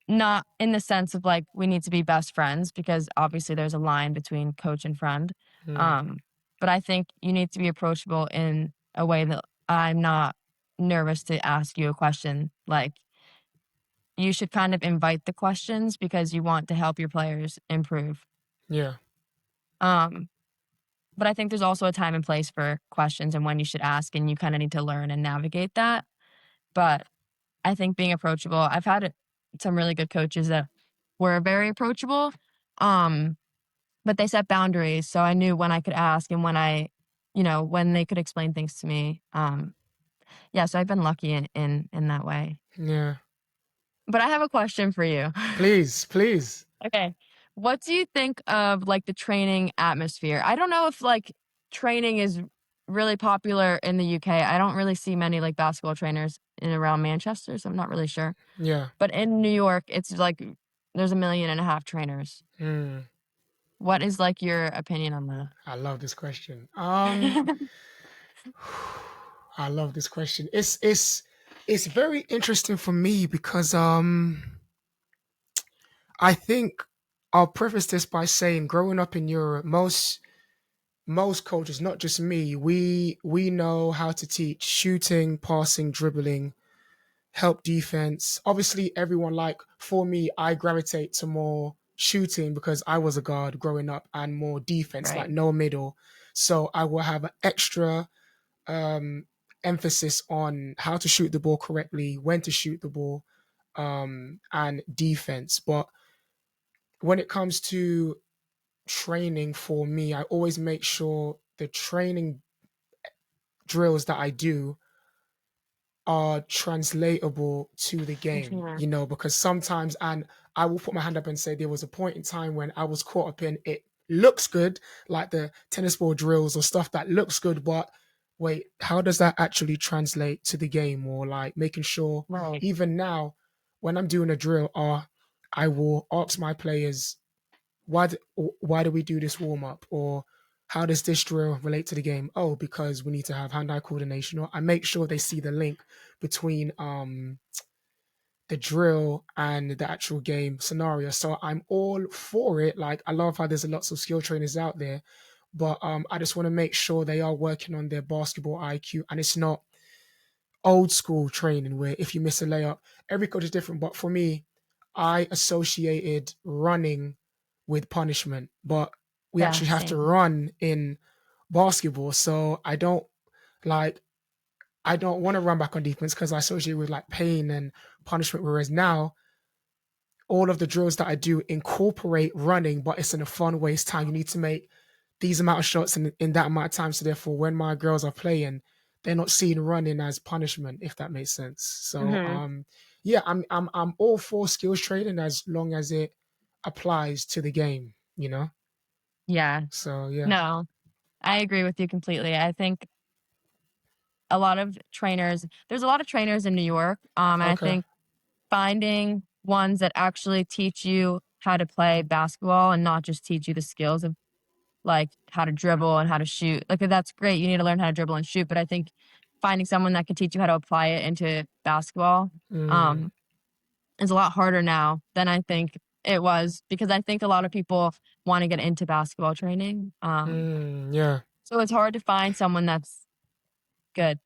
Not in the sense of like we need to be best friends because obviously there's a line between coach and friend. Mm, Um, but I think you need to be approachable in a way that I'm not nervous to ask you a question. Like you should kind of invite the questions because you want to help your players improve. yeah. Um, but I think there's also a time and place for questions and when you should ask, and you kind of need to learn and navigate that. But I think being approachable, I've had some really good coaches that were very approachable. Um, but they set boundaries, so I knew when I could ask and when they could explain things to me. Yeah, so I've been lucky in that way. Yeah. But I have a question for you. Please, please. Okay. What do you think of, like, the training atmosphere? I don't know if, like, training is really popular in the UK. I don't really see many, like, basketball trainers in around Manchester, so I'm not really sure. Yeah. But in New York, it's like there's 1.5 million trainers. Mm, What is, like, your opinion on that? I love this question. I love this question. It's very interesting for me because I think I'll preface this by saying, growing up in Europe, most coaches, not just me, we know how to teach shooting, passing, dribbling, help defense. Obviously, everyone, like for me, I gravitate to more shooting because I was a guard growing up, and more defense, like Right. no middle. So I will have an extra um, emphasis on how to shoot the ball correctly, when to shoot the ball, and defense. But when it comes to training for me, I always make sure the training drills that I do are translatable to the game, Mhm. because sometimes, and I will put my hand up and say there was a point in time when I was caught up in it looks good, like the tennis ball drills or stuff that looks good, but wait, how does that actually translate to the game? Or like making sure, Right. even now, when I'm doing a drill, I will ask my players, why do we do this warm up? Or how does this drill relate to the game? Oh, because we need to have hand-eye coordination. Or I make sure they see the link between the drill and the actual game scenario. So I'm all for it. Like, I love how there's lots of skill trainers out there, but I just want to make sure they are working on their basketball IQ, and it's not old school training where if you miss a layup, every coach is different. But for me, I associated running with punishment, but we Yeah, actually have to same. run in basketball. So like I don't want to run back on defense because I associate with like pain and punishment. Whereas now all of the drills that I do incorporate running, but it's in a fun way. It's time. You need to make these amount of shots in that amount of time. So therefore, when my girls are playing, they're not seeing running as punishment, if that makes sense. So Mhm. yeah, I'm all for skills training as long as it applies to the game. Yeah. So yeah. No, I agree with you completely. I think a lot of trainers there's a lot of trainers in New York, and I Okay. think finding ones that actually teach you how to play basketball and not just teach you the skills of, like, how to dribble and how to shoot. Like, that's great, you need to learn how to dribble and shoot, but I think finding someone that can teach you how to apply it into basketball, Mm, um, is a lot harder now than I think it was because I think a lot of people wanna get into basketball training, yeah. so it's hard to find someone that's good.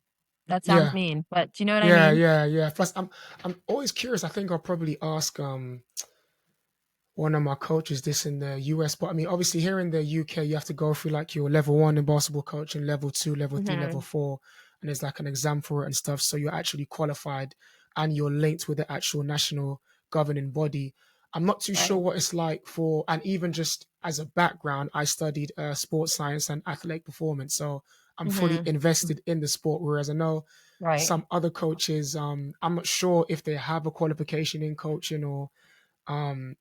That sounds Yeah. mean, but do you know what I Yeah, mean? yeah, yeah. Plus, I'm always curious. I think I'll probably ask one of my coaches this in the US. But I mean, obviously here in the UK, you have to go through like your level one in basketball coaching, level two, level three, level Mhm. four, and there's like an exam for it and stuff. So you're actually qualified and you're linked with the actual national governing body. I'm not too sure Right. what it's like for, and even just as a background, I studied sports science and athletic performance. So I'm fully Mhm. invested in the sport. Whereas I know Right. some other coaches, I'm not sure if they have a qualification in coaching or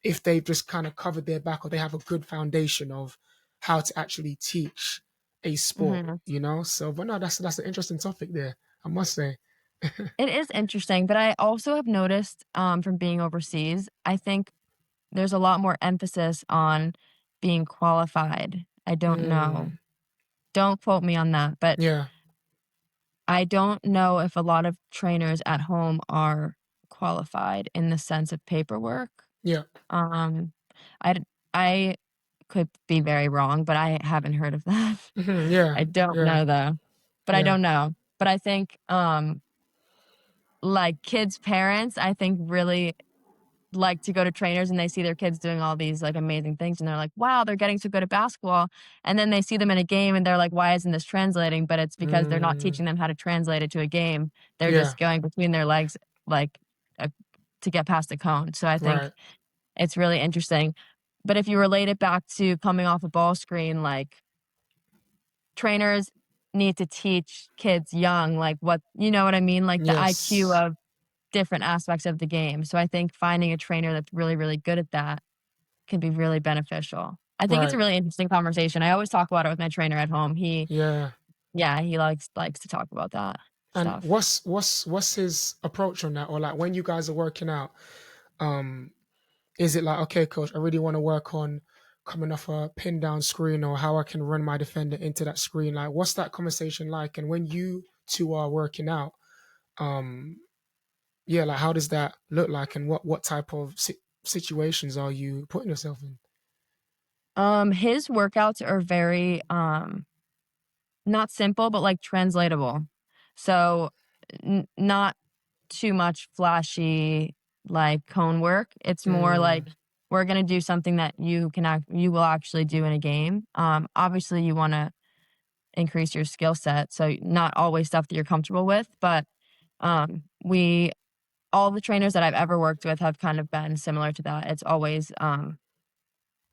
if they've just kind of covered their back or they have a good foundation of how to actually teach a sport, Mhm. you know. So, but no, that's an interesting topic there, I must say. It is interesting, but I also have noticed, from being overseas, I think there's a lot more emphasis on being qualified. I don't know. Mm, Don't quote me on that, but yeah, I don't know if a lot of trainers at home are qualified in the sense of paperwork. yeah, Um, I d I could be very wrong, but I haven't heard of that. yeah, I don't yeah, know though, but I yeah. don't know. But I think, like, kids' parents, I think, really like to go to trainers and they see their kids doing all these, like, amazing things, and they're like, "Wow, they're getting so good at basketball," and then they see them in a game and they're like, "Why isn't this translating?" But it's because they're not Mm, teaching them how to translate it to a game. They're yeah, just going between their legs, like, uh, to get past the cone. So I think right. it's really interesting. But if you relate it back to coming off a ball screen, like, trainers need to teach kids young, like, what you know what I mean? Like, the IQ Yes, of different aspects of the game. So I think finding a trainer that's really, really good at that can be really beneficial. I think it's a right. really interesting conversation. I always talk about it with my trainer at home. Yeah. Yeah, he likes to talk about that And stuff. what's his approach on that? Or like when you guys are working out, um, is it like, okay, coach, I really want to work on coming off a pin down screen or how I can run my defender into that screen? Like, what's that conversation like? And when you two are working out, um, yeah, like how does that look like, and what type of situations are you putting yourself in? His workouts are very not simple, but like translatable. So not too much flashy like cone work. It's more like Mm, we're gonna do something that you will actually do in a game. Obviously you want to increase your skill set, so not always stuff that you're comfortable with, but we all the trainers that I've ever worked with have kind of been similar to that. It's always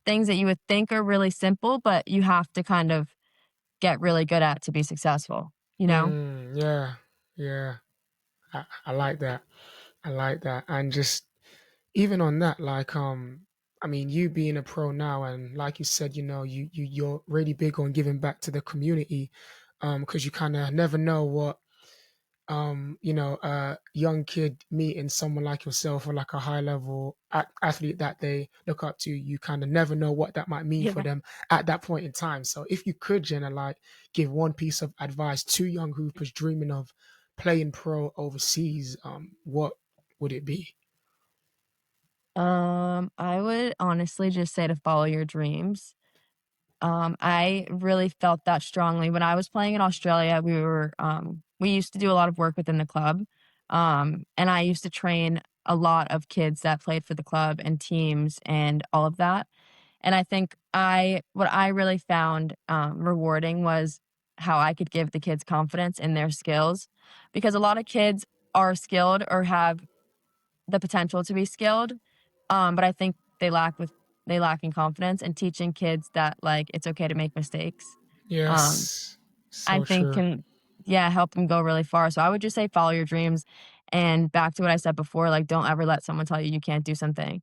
things that you would think are really simple, but you have to kind of get really good at to be successful, you know? yeah, yeah. I like that. I like that. And just even on that, like I mean, you being a pro now, and like you said, you know, you're really big on giving back to the community, because you kind of never know what you know, a young kid meeting someone like yourself or like a high level athlete that they look up to, you kind of never know what that might mean for Yeah. them at that point in time. So if you could, Jenna, like give one piece of advice to young hoopers dreaming of playing pro overseas, what would it be? I would honestly just say to follow your dreams. I really felt that strongly when I was playing in Australia. We used to do a lot of work within the club, and I used to train a lot of kids that played for the club and teams and all of that. And I think what I really found rewarding was how I could give the kids confidence in their skills, because a lot of kids are skilled or have the potential to be skilled, but I think they lack in confidence, and teaching kids that, like, it's okay to make mistakes, um, Yes, I so think true. can yeah, help them go really far. So I would just say follow your dreams, and back to what I said before, like, don't ever let someone tell you you can't do something.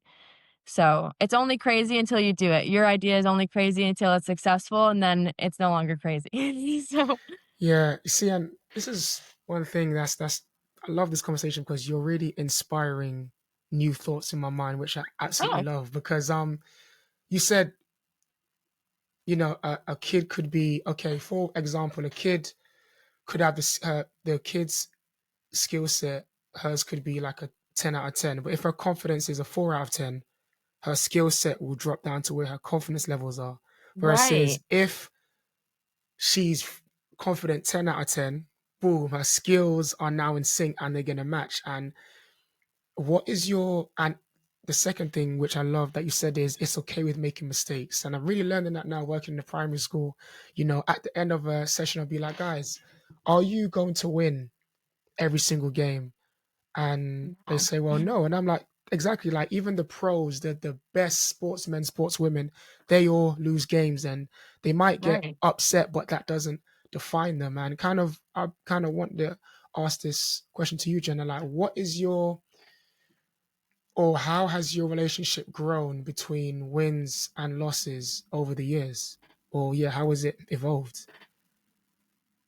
So, it's only crazy until you do it. Your idea is only crazy until it's successful, and then it's no longer crazy. So Yeah, you see, and this is one thing that's I love this conversation because you're really inspiring new thoughts in my mind, which I absolutely Oh, love. Because you said, a kid could be okay. For example, a kid could have this the kid's skill set. Hers could be like a 10 out of 10, but if her confidence is a 4 out of 10, her skill set will drop down to where her confidence levels are. Versus right. if she's confident 10 out of 10, boom, her skills are now in sync and they're gonna match. And what is your and the second thing which I love that you said is it's okay with making mistakes. And I'm really learning that now working in the primary school. At the end of a session, I'll be like, guys, are you going to win every single game? And they Oh, say, well, no. And I'm like, exactly, like even the pros, the best sportsmen, sportswomen, they all lose games and they might get right. upset, but that doesn't define them. And I kind of want to ask this question to you, Jenna. Like, what is your or how has your relationship grown between wins and losses over the years? Or yeah, how has it evolved?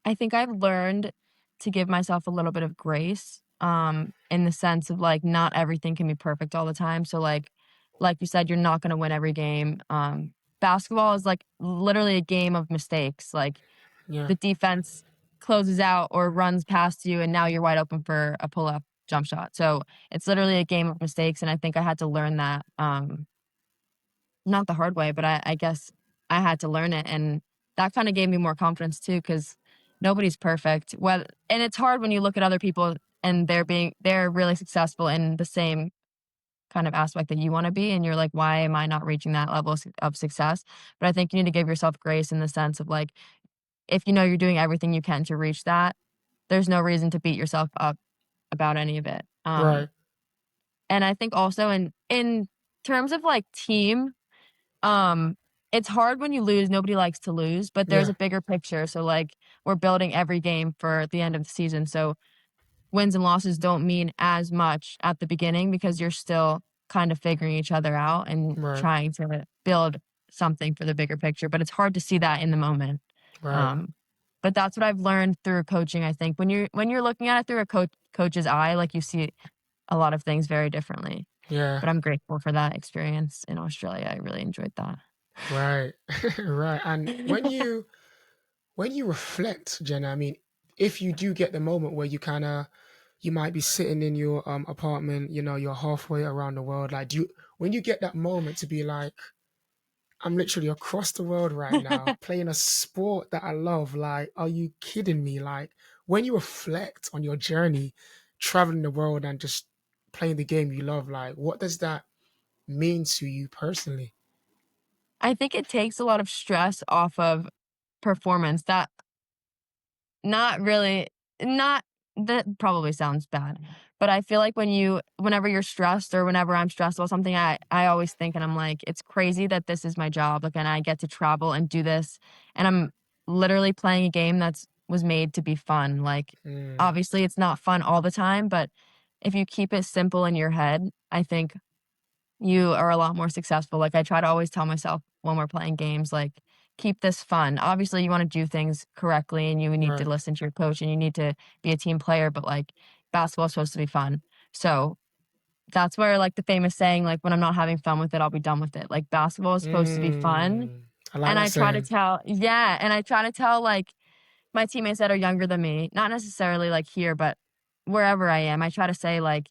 I think I've learned to give myself a little bit of grace, in the sense of, like, not everything can be perfect all the time, so, like you said, you're not gonna win every game. Basketball is, like, literally a game of mistakes, like, Yeah, the defense closes out or runs past you, and now you're wide open for a pull-up jump shot, so it's literally a game of mistakes, and I think I had to learn that, not the hard way, but I guess I had to learn it, and that kinda gave me more confidence too, because nobody's perfect. And it's hard when you look at other people and they're really successful in the same kind of aspect that you wanna be, and you're like, "Why am I not reaching that level of success?" But I think you need to give yourself grace in the sense of, like, if you know you're doing everything you can to reach that, there's no reason to beat yourself up about any of it. right. And I think also in terms of, like, team, um, it's hard when you lose, nobody likes to lose, but there's Yeah, a bigger picture, so, like, we're building every game for the end of the season, so wins and losses don't mean as much at the beginning because you're still kind of figuring each other out and right, trying to build something for the bigger picture, but it's hard to see that in the moment. right. Um, but that's what I've learned through coaching, I think. When you're looking at it through a coach's eye, like, you see a lot of things very differently. Yeah, But I'm grateful for that experience in Australia, I really enjoyed that. right. Right. And when you reflect, Jenna, I mean, if you do get the moment where you might be sitting in your apartment, you're halfway around the world. Like, when you get that moment to be like, I'm literally across the world right now playing a sport that I love. Like, are you kidding me? Like, when you reflect on your journey, traveling the world and just playing the game you love, like, what does that mean to you personally? I think it takes a lot of stress off of performance that not really not that probably sounds bad, but I feel like whenever you're stressed or whenever I'm stressed about something, I always think and I'm like, "It's crazy that this is my job, like, and I get to travel and do this, and I'm literally playing a game that's was made to be fun." Like, Mm, obviously, it's not fun all the time, but if you keep it simple in your head, I think you are a lot more successful. Like, I try to always tell myself when we're playing games, like, "Keep this fun." Obviously, you wanna do things correctly, and you need to right. listen to your coach, and you need to be a team player, but, like, basketball is supposed to be fun. So, that's where, like, the famous saying, like, "When I'm not having fun with it, I'll be done with it." Like, basketball is supposed to be fun, I like and that I try to saying. tell yeah, and I try to tell, like, my teammates that are younger than me, not necessarily, like, here, but wherever I am, I try to say, like,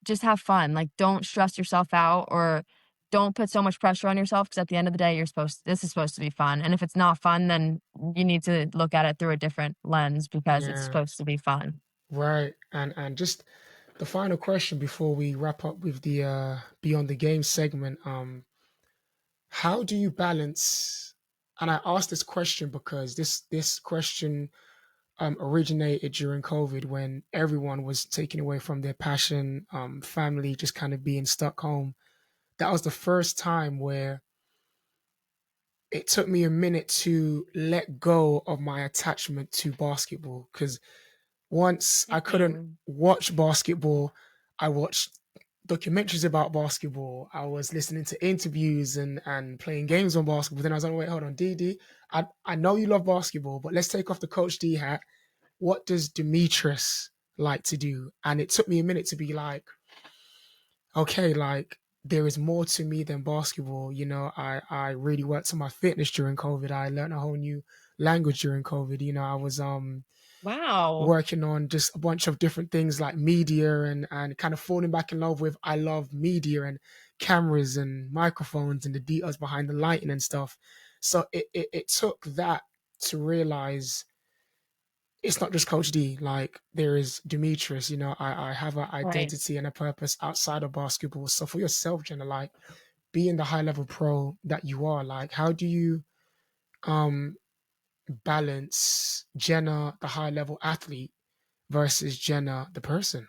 just have fun, like, don't stress yourself out or don't put so much pressure on yourself because at the end of the day, this is supposed to be fun, and if it's not fun, then you need to look at it through a different lens because it's Yeah, supposed to be fun. right. And just the final question before we wrap up with the beyond the game segment. How do you balance? And I asked this question because this question originated during COVID when everyone was taken away from their passion, family just kind of being stuck home. That was the first time where it took me a minute to let go of my attachment to basketball because once I couldn't Same. watch basketball, I watched documentaries about basketball. I was listening to interviews and playing games on basketball. Then I was like, wait, hold on, DD, I know you love basketball, but let's take off the Coach D hat. what does Demetrius like to do? And it took me a minute to be like, okay, like there is more to me than basketball. I really worked on my fitness during COVID. I learned a whole new language during COVID. I was Wow. working on just a bunch of different things like media, and kind of falling back in love with, I love media and cameras and microphones and the details behind the lighting and stuff. So it took that to realize it's not just Coach D. Like there is Demetrius. I have an Right. identity and a purpose outside of basketball. So for yourself, Jenna, like being the high level pro that you are, like how do you um balance Jenna, the high level athlete, versus Jenna, the person?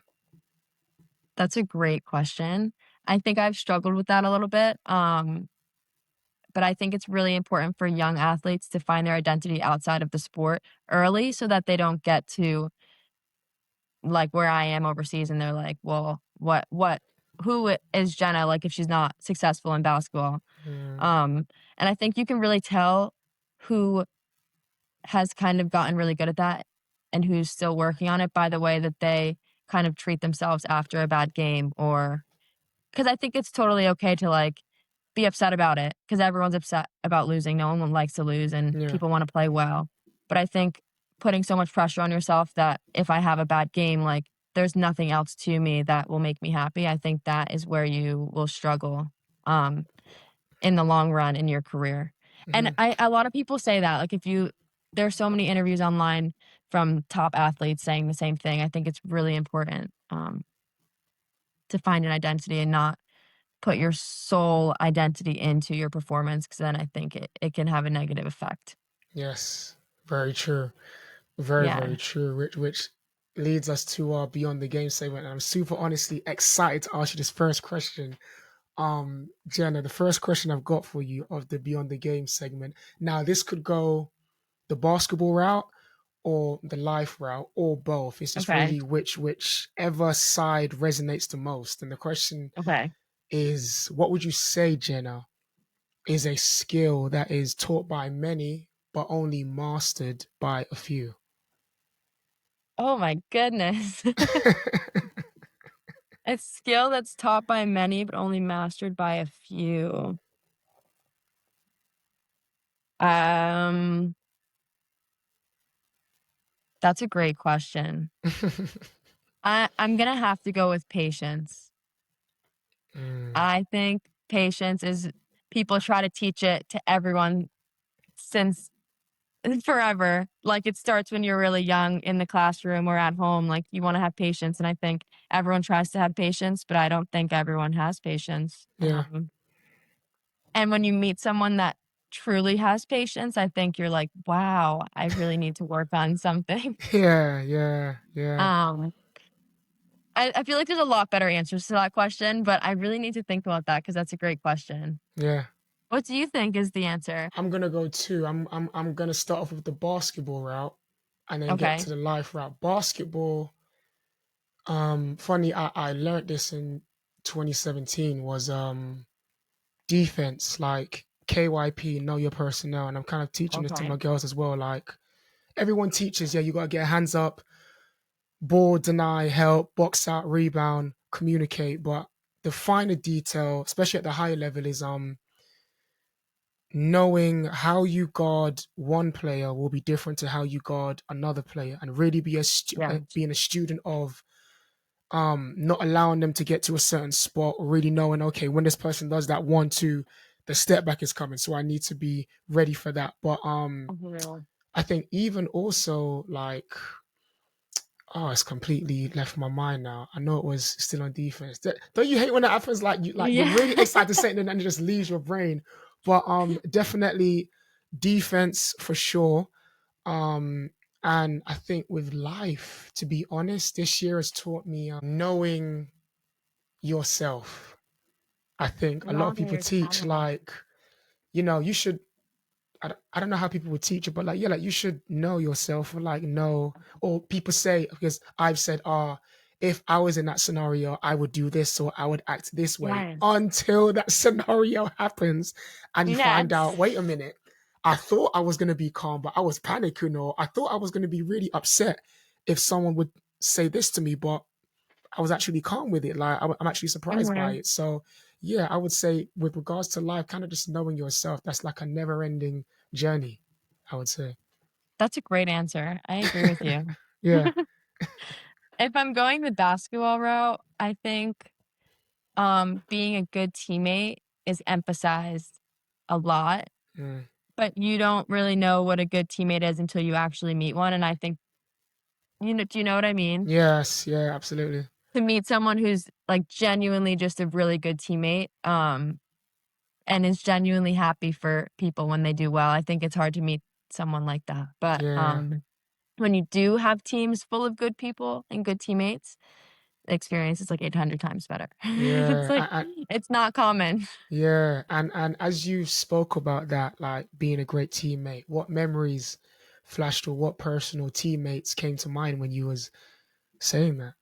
That's a great question. I think I've struggled with that a little bit. But I think it's really important for young athletes to find their identity outside of the sport early so that they don't get to like where I am overseas and they're like, well, who is Jenna? Like if she's not successful in basketball. Mm, Um, and I think you can really tell who has kind of gotten really good at that and who's still working on it by the way that they kind of treat themselves after a bad game or because I think it's totally okay to like be upset about it because everyone's upset about losing. No one likes to lose and yeah. people want to play well. But I think putting so much pressure on yourself that if I have a bad game, like there's nothing else to me that will make me happy. I think that is where you will struggle um, in the long run in your career. And Hmm. a lot of people say that like if you there's so many interviews online from top athletes saying the same thing. I think it's really important to find an identity and not put your sole identity into your performance because then I think it can have a negative effect. Yes, very true. Very, very Yeah. true. Which leads us to our Beyond the Game segment. And I'm super honestly excited to ask you this first question. Jenna, the first question I've got for you of the Beyond the Game segment. Now, this could go the basketball route or the life route or both. It's just Okay. really whichever side resonates the most. And the question Okay. is, what would you say, Jenna, is a skill that is taught by many but only mastered by a few? Oh my goodness. A skill that's taught by many but only mastered by a few. Um, that's a great question. I'm gonna have to go with patience. Mm, I think patience is people try to teach it to everyone since forever. Like, it starts when you're really young in the classroom or at home, like, you wanna have patience, and I think everyone tries to have patience, but I don't think everyone has patience, yeah, and when you meet someone that truly has patience, I think you're like, "Wow, I really need to work on something." yeah, yeah, yeah, Um, I feel like there's a lot better answers to that question, but I really need to think about that because that's a great question. yeah. What do you think is the answer? I'm gonna go two. I'm gonna start off with the basketball route and then get Okay, to the life route. Basketball, funny, I learned this in 2017 was defense, like KYP, know your personnel. And I'm kind of teaching this to okay. my girls as well. Like everyone teaches, yeah, you gotta get hands up, ball, deny, help, box out, rebound, communicate. But the finer detail, especially at the higher level, is knowing how you guard one player will be different to how you guard another player, and really Yeah, being a student of not allowing them to get to a certain spot, or really knowing, okay, when this person does that 1-2, the step back is coming, so I need to be ready for that. But really. I think even also like, oh, it's completely left my mind now. I know it was still on defense. Don't you hate when that happens? Like you're Yeah. really excited to say it and then it just leaves your brain. But definitely defense for sure. Um, and I think with life, to be honest, this year has taught me knowing yourself. I think a lot of Knowing people teach yourself. like, you should, I don't know how people would teach it, but like, yeah, like you should know yourself, or like know, or people say, because I've said, if I was in that scenario, I would do this or I would act this way Yes. until that scenario happens and you find Yes. out, wait a minute, I thought I was going to be calm, but I was panicking, or I thought I was going to be really upset if someone would say this to me, but I was actually calm with it. Like I'm actually surprised by Mhm. it. So yeah, I would say with regards to life, kind of just knowing yourself, that's like a never-ending journey, I would say. That's a great answer. I agree with you. Yeah. If I'm going the basketball route, I think, being a good teammate is emphasized a lot, Mm. but you don't really know what a good teammate is until you actually meet one, and I think do you know what I mean? Yes. Yeah. Absolutely. To meet someone who's, like, genuinely just a really good teammate, and is genuinely happy for people when they do well, I think it's hard to meet someone like that, but, Yeah. when you do have teams full of good people and good teammates, the experience is, like, 800 times better. It's Yeah. like it's not common. Yeah. And as you spoke about that, like being a great teammate, what memories flashed, or what personal teammates came to mind when you was saying that?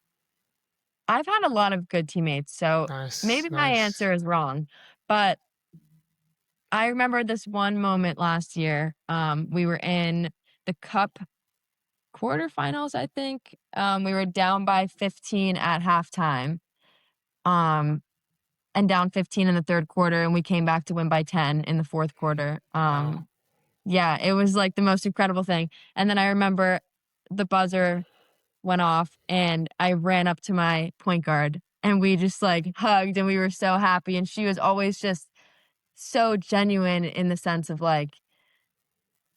I've had a lot of good teammates, so Nice. maybe my Nice. answer is wrong, but I remember this one moment last year. We were in the cup quarterfinals, I think. We were down by 15 at halftime, um, and down 15 in the third quarter, and we came back to win by 10 in the fourth quarter. Wow. Yeah, it was like the most incredible thing. And then I remember the buzzer went off, and I ran up to my point guard, and we just like hugged, and we were so happy. And she was always just so genuine in the sense of like,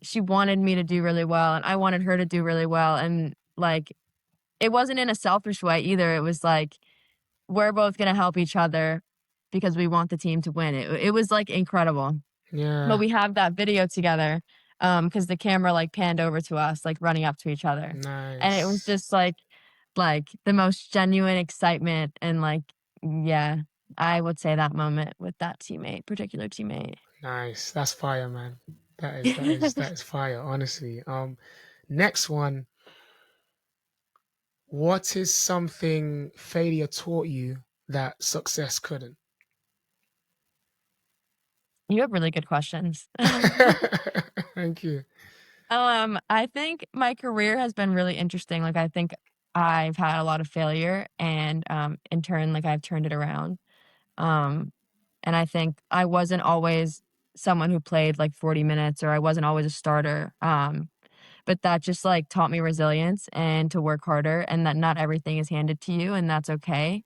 she wanted me to do really well, and I wanted her to do really well. And like, it wasn't in a selfish way either. It was like, we're both going to help each other because we want the team to win. It was like incredible. But Yeah. we have that video together, because the camera, like, panned over to us, like, running up to each other, and it was Nice. just, like, the most genuine excitement and, like yeah, I would say that moment with that particular teammate. Nice. That's fire, man. That is fire, honestly. Next one, what is something failure taught you that success couldn't? You have really good questions. Thank you. I think my career has been really interesting. Like, I think I've had a lot of failure and, in turn, like, I've turned it around. Um, and I think I wasn't always someone who played like 40 minutes, or I wasn't always a starter. But that just like taught me resilience and to work harder, and that not everything is handed to you, and that's okay.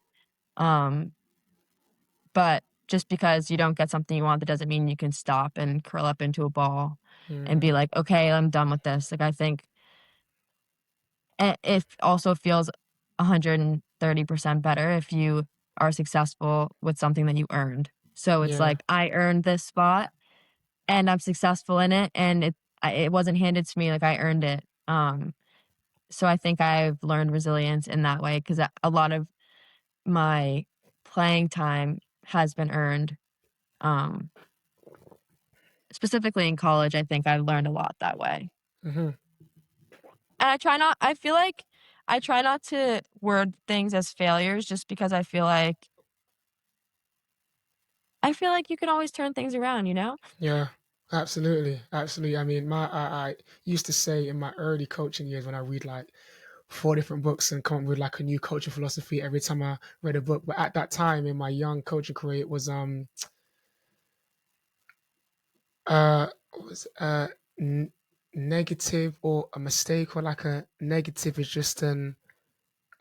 Um, but just because you don't get something you want, that doesn't mean you can stop and curl up into a ball and be Mm, like, okay, I'm done with this. Like, I think it also feels 130% better if you are successful with something that you earned. So it's yeah. like, I earned this spot and I'm successful in it, and it wasn't handed to me, like, I earned it. So I think I've learned resilience in that way, 'cause a lot of my playing time has been earned, um, specifically in college. I think I learned a lot that way. Hmm. And I feel like I try not to word things as failures, just because I feel like you can always turn things around, you know? Yeah. Absolutely. Absolutely. I mean, I used to say in my early coaching years when I read like four different books and come up with like a new coaching philosophy every time I read a book. But at that time in my young coaching career, it was what was n- negative or a mistake, or like a negative is just an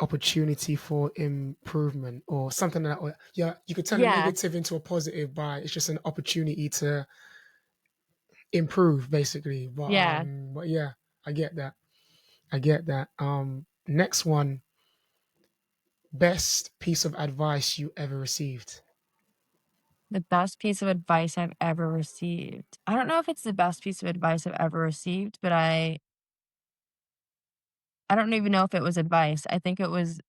opportunity for improvement or something like that. Or, yeah, you could turn a Yeah, negative into a positive by it's just an opportunity to improve, basically. yeah. But yeah, I get that. I get that. Next one, best piece of advice you ever received. The best piece of advice I've ever received. I don't know if it's the best piece of advice I've ever received, but I don't even know if it was advice. I think it was,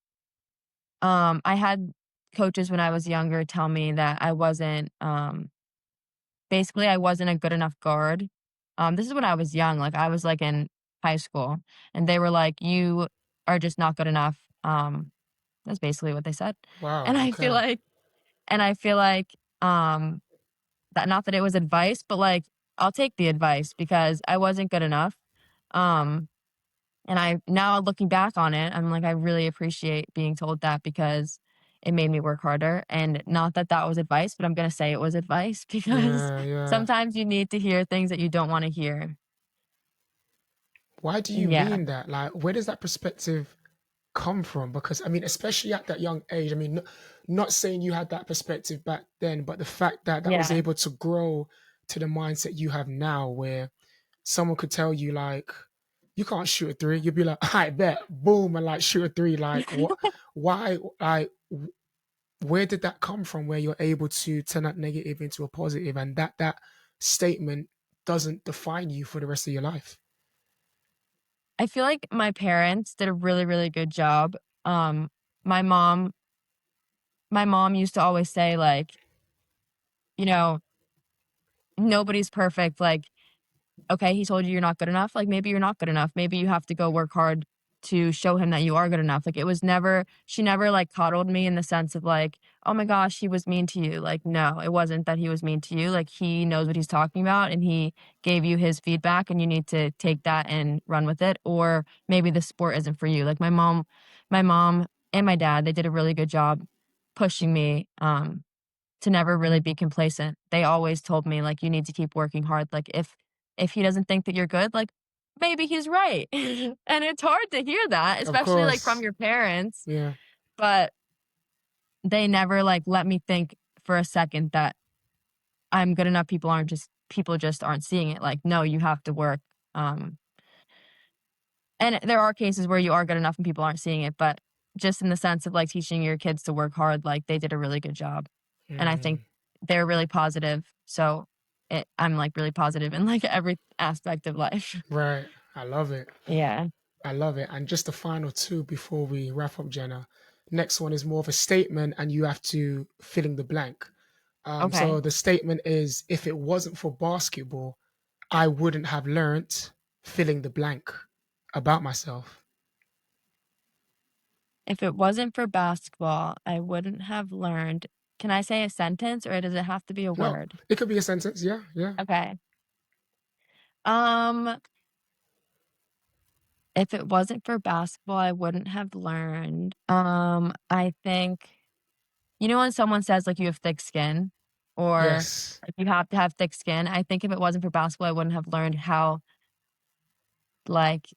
I had coaches when I was younger tell me that I wasn't, basically, I wasn't a good enough guard. This is when I was young, like, I was, like, in high school, and they were like, "You are just not good enough." That's basically what they said. And Wow. I feel Okay. like and I feel like, that not that it was advice, but, like, I'll take the advice because I wasn't good enough. Um, and I now looking back on it, I'm like, I really appreciate being told that because it made me work harder. And not that that was advice, but I'm gonna say it was advice because Yeah, yeah. sometimes you need to hear things that you don't want to hear. Why do you Yeah, mean that? Like, where does that perspective come from? Because I mean, especially at that young age, I mean, not saying you had that perspective back then, but the fact that that was yeah. able to grow to the mindset you have now, where someone could tell you like, you can't shoot a three, you'd be like, I bet, boom, and like shoot a three. Like, what? Why? Like, where did that come from? Where you're able to turn that negative into a positive, and that statement doesn't define you for the rest of your life. I feel like my parents did a really, really good job. Um, my mom, my mom used to always say like, you know, nobody's perfect. Like, okay, he told you you're not good enough. Like, maybe you're not good enough. Maybe you have to go work hard to show him that you are good enough. Like, it was never, she never like coddled me in the sense of like, oh my gosh, he was mean to you. Like, no, it wasn't that he was mean to you. Like, he knows what he's talking about and he gave you his feedback and you need to take that and run with it. Or maybe the sport isn't for you. Like, my mom and my dad, they did a really good job pushing me. To never really be complacent. They always told me, like, "You need to keep working hard." Like, if he doesn't think that you're good, like, maybe he's right. And it's hard to hear that, Of especially, like, from course, your parents, yeah, but they never, like, let me think for a second that I'm good enough, people just aren't seeing it. Like, no, you have to work. Um, and there are cases where you are good enough and people aren't seeing it, but just in the sense of, like, teaching your kids to work hard, like, they did a really good job. And I think mm, they're really positive, so I'm, like, really positive in, like, every aspect of life. right. I love it. Yeah, I love it. And just the final two before we wrap up, Jenna. Next one is more of a statement, and you have to fill in the blank. So okay. the statement is, if it wasn't for basketball, I wouldn't have learnt filling the blank about myself. If it wasn't for basketball, I wouldn't have learned. Can I say a sentence, or does it have to be a No, word? it could be a sentence. Yeah, yeah, Okay. Um, if it wasn't for basketball, I wouldn't have learned. I think you know when someone says, like, you have thick skin or, yes. like, you have to have thick skin? I think if it wasn't for basketball, I wouldn't have learned how, like,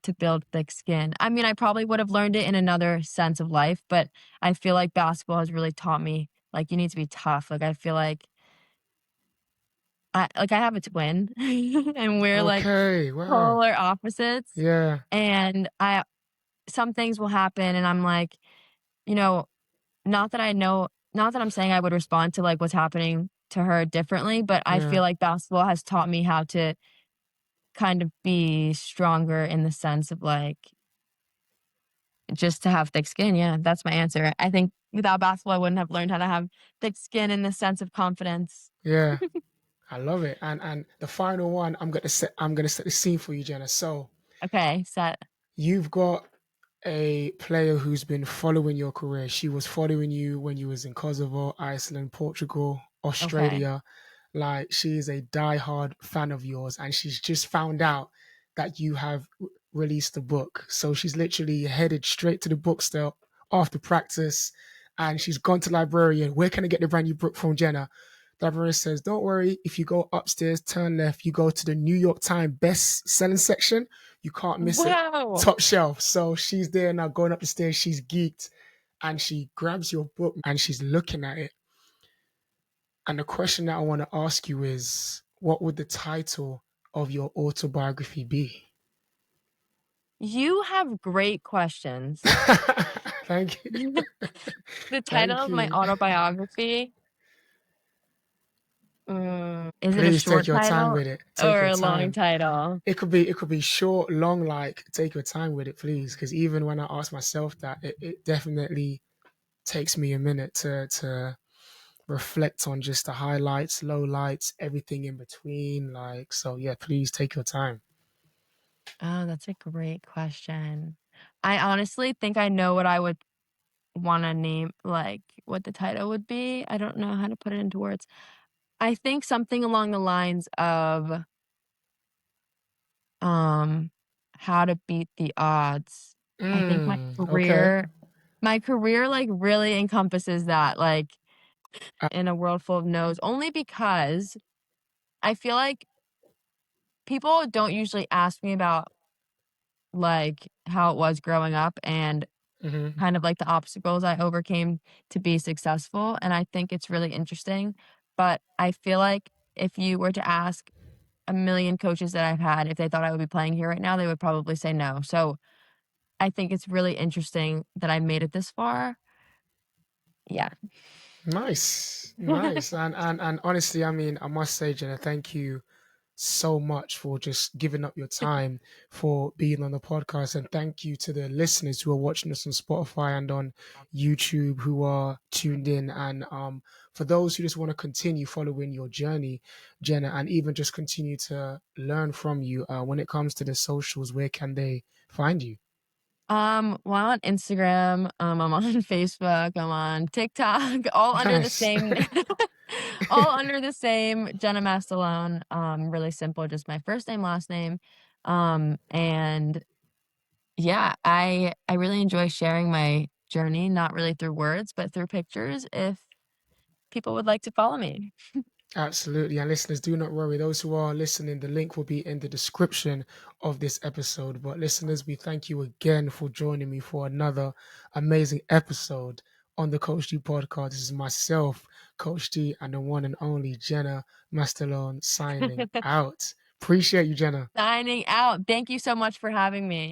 to build thick skin. I mean, I probably would have learned it in another sense of life, but I feel like basketball has really taught me, like, you need to be tough. Like, I feel like I have a twin, and we're, like, Okay. Wow. polar opposites, Yeah. and I some things will happen, and I'm like, you know, not that I'm saying I would respond to, like, what's happening to her differently, but I feel Yeah. like basketball has taught me how to kind of be stronger in the sense of, like, just to have thick skin, yeah, that's my answer. I think without basketball, I wouldn't have learned how to have thick skin in the sense of confidence. Yeah. I love it. And the final one, I'm gonna set the scene for you, Jenna. So Okay, set. you've got a player who's been following your career. She was following you when you was in Kosovo, Iceland, Portugal, Okay. Australia. Like she is a diehard fan of yours, and she's just found out that you have released a book. So she's literally headed straight to the bookstore after practice, and she's gone to librarian. Where can I get the brand new book from, Jenna? The librarian says, "Don't worry. If you go upstairs, turn left, you go to the New York Times best-selling section. You can't miss it. Wow! Top shelf." So she's there now, going up the stairs. She's geeked, and she grabs your book and she's looking at it, and the question that I want to ask you is, what would the title of your autobiography be? You have great questions. Thank you. The title Thank of my you. autobiography, is it a Please take short your time title with it. Take or your a long time. title? It could be short, long, like take your time with it, please. Because even when I ask myself that, it definitely takes me a minute to reflect on just the highlights, lowlights, everything in between. Like, so yeah, please take your time. Oh, that's a great question. I honestly think I know what I would wanna name like, what the title would be. I don't know how to put it into words. I think something along the lines of, um, how to beat the odds. I think Okay. my career, like, really encompasses that, like, Uh, in a world full of no's, only because I feel like people don't usually ask me about, like, how it was growing up and mhm. kind of like the obstacles I overcame to be successful, and I think it's really interesting, but I feel like if you were to ask a million coaches that I've had if they thought I would be playing here right now, they would probably say no, so I think it's really interesting that I made it this far. Yeah. Nice, nice, and honestly, I mean, I must say, Jenna, thank you so much for just giving up your time for being on the podcast, and thank you to the listeners who are watching us on Spotify and on YouTube who are tuned in, and for those who just want to continue following your journey, Jenna, and even just continue to learn from you. When it comes to the socials, where can they find you? Well, I'm on Instagram, I'm on Facebook, I'm on TikTok, all under the Nice. same all under the same Jenna Mastalone, really simple, just my first name, last name, and yeah, I really enjoy sharing my journey, not really through words, but through pictures if people would like to follow me. Absolutely. And listeners, do not worry. Those who are listening, the link will be in the description of this episode. But listeners, we thank you again for joining me for another amazing episode on the Coach D podcast. This is myself, Coach D, and the one and only Jenna Mastalone signing out. Appreciate you, Jenna. Signing out. Thank you so much for having me.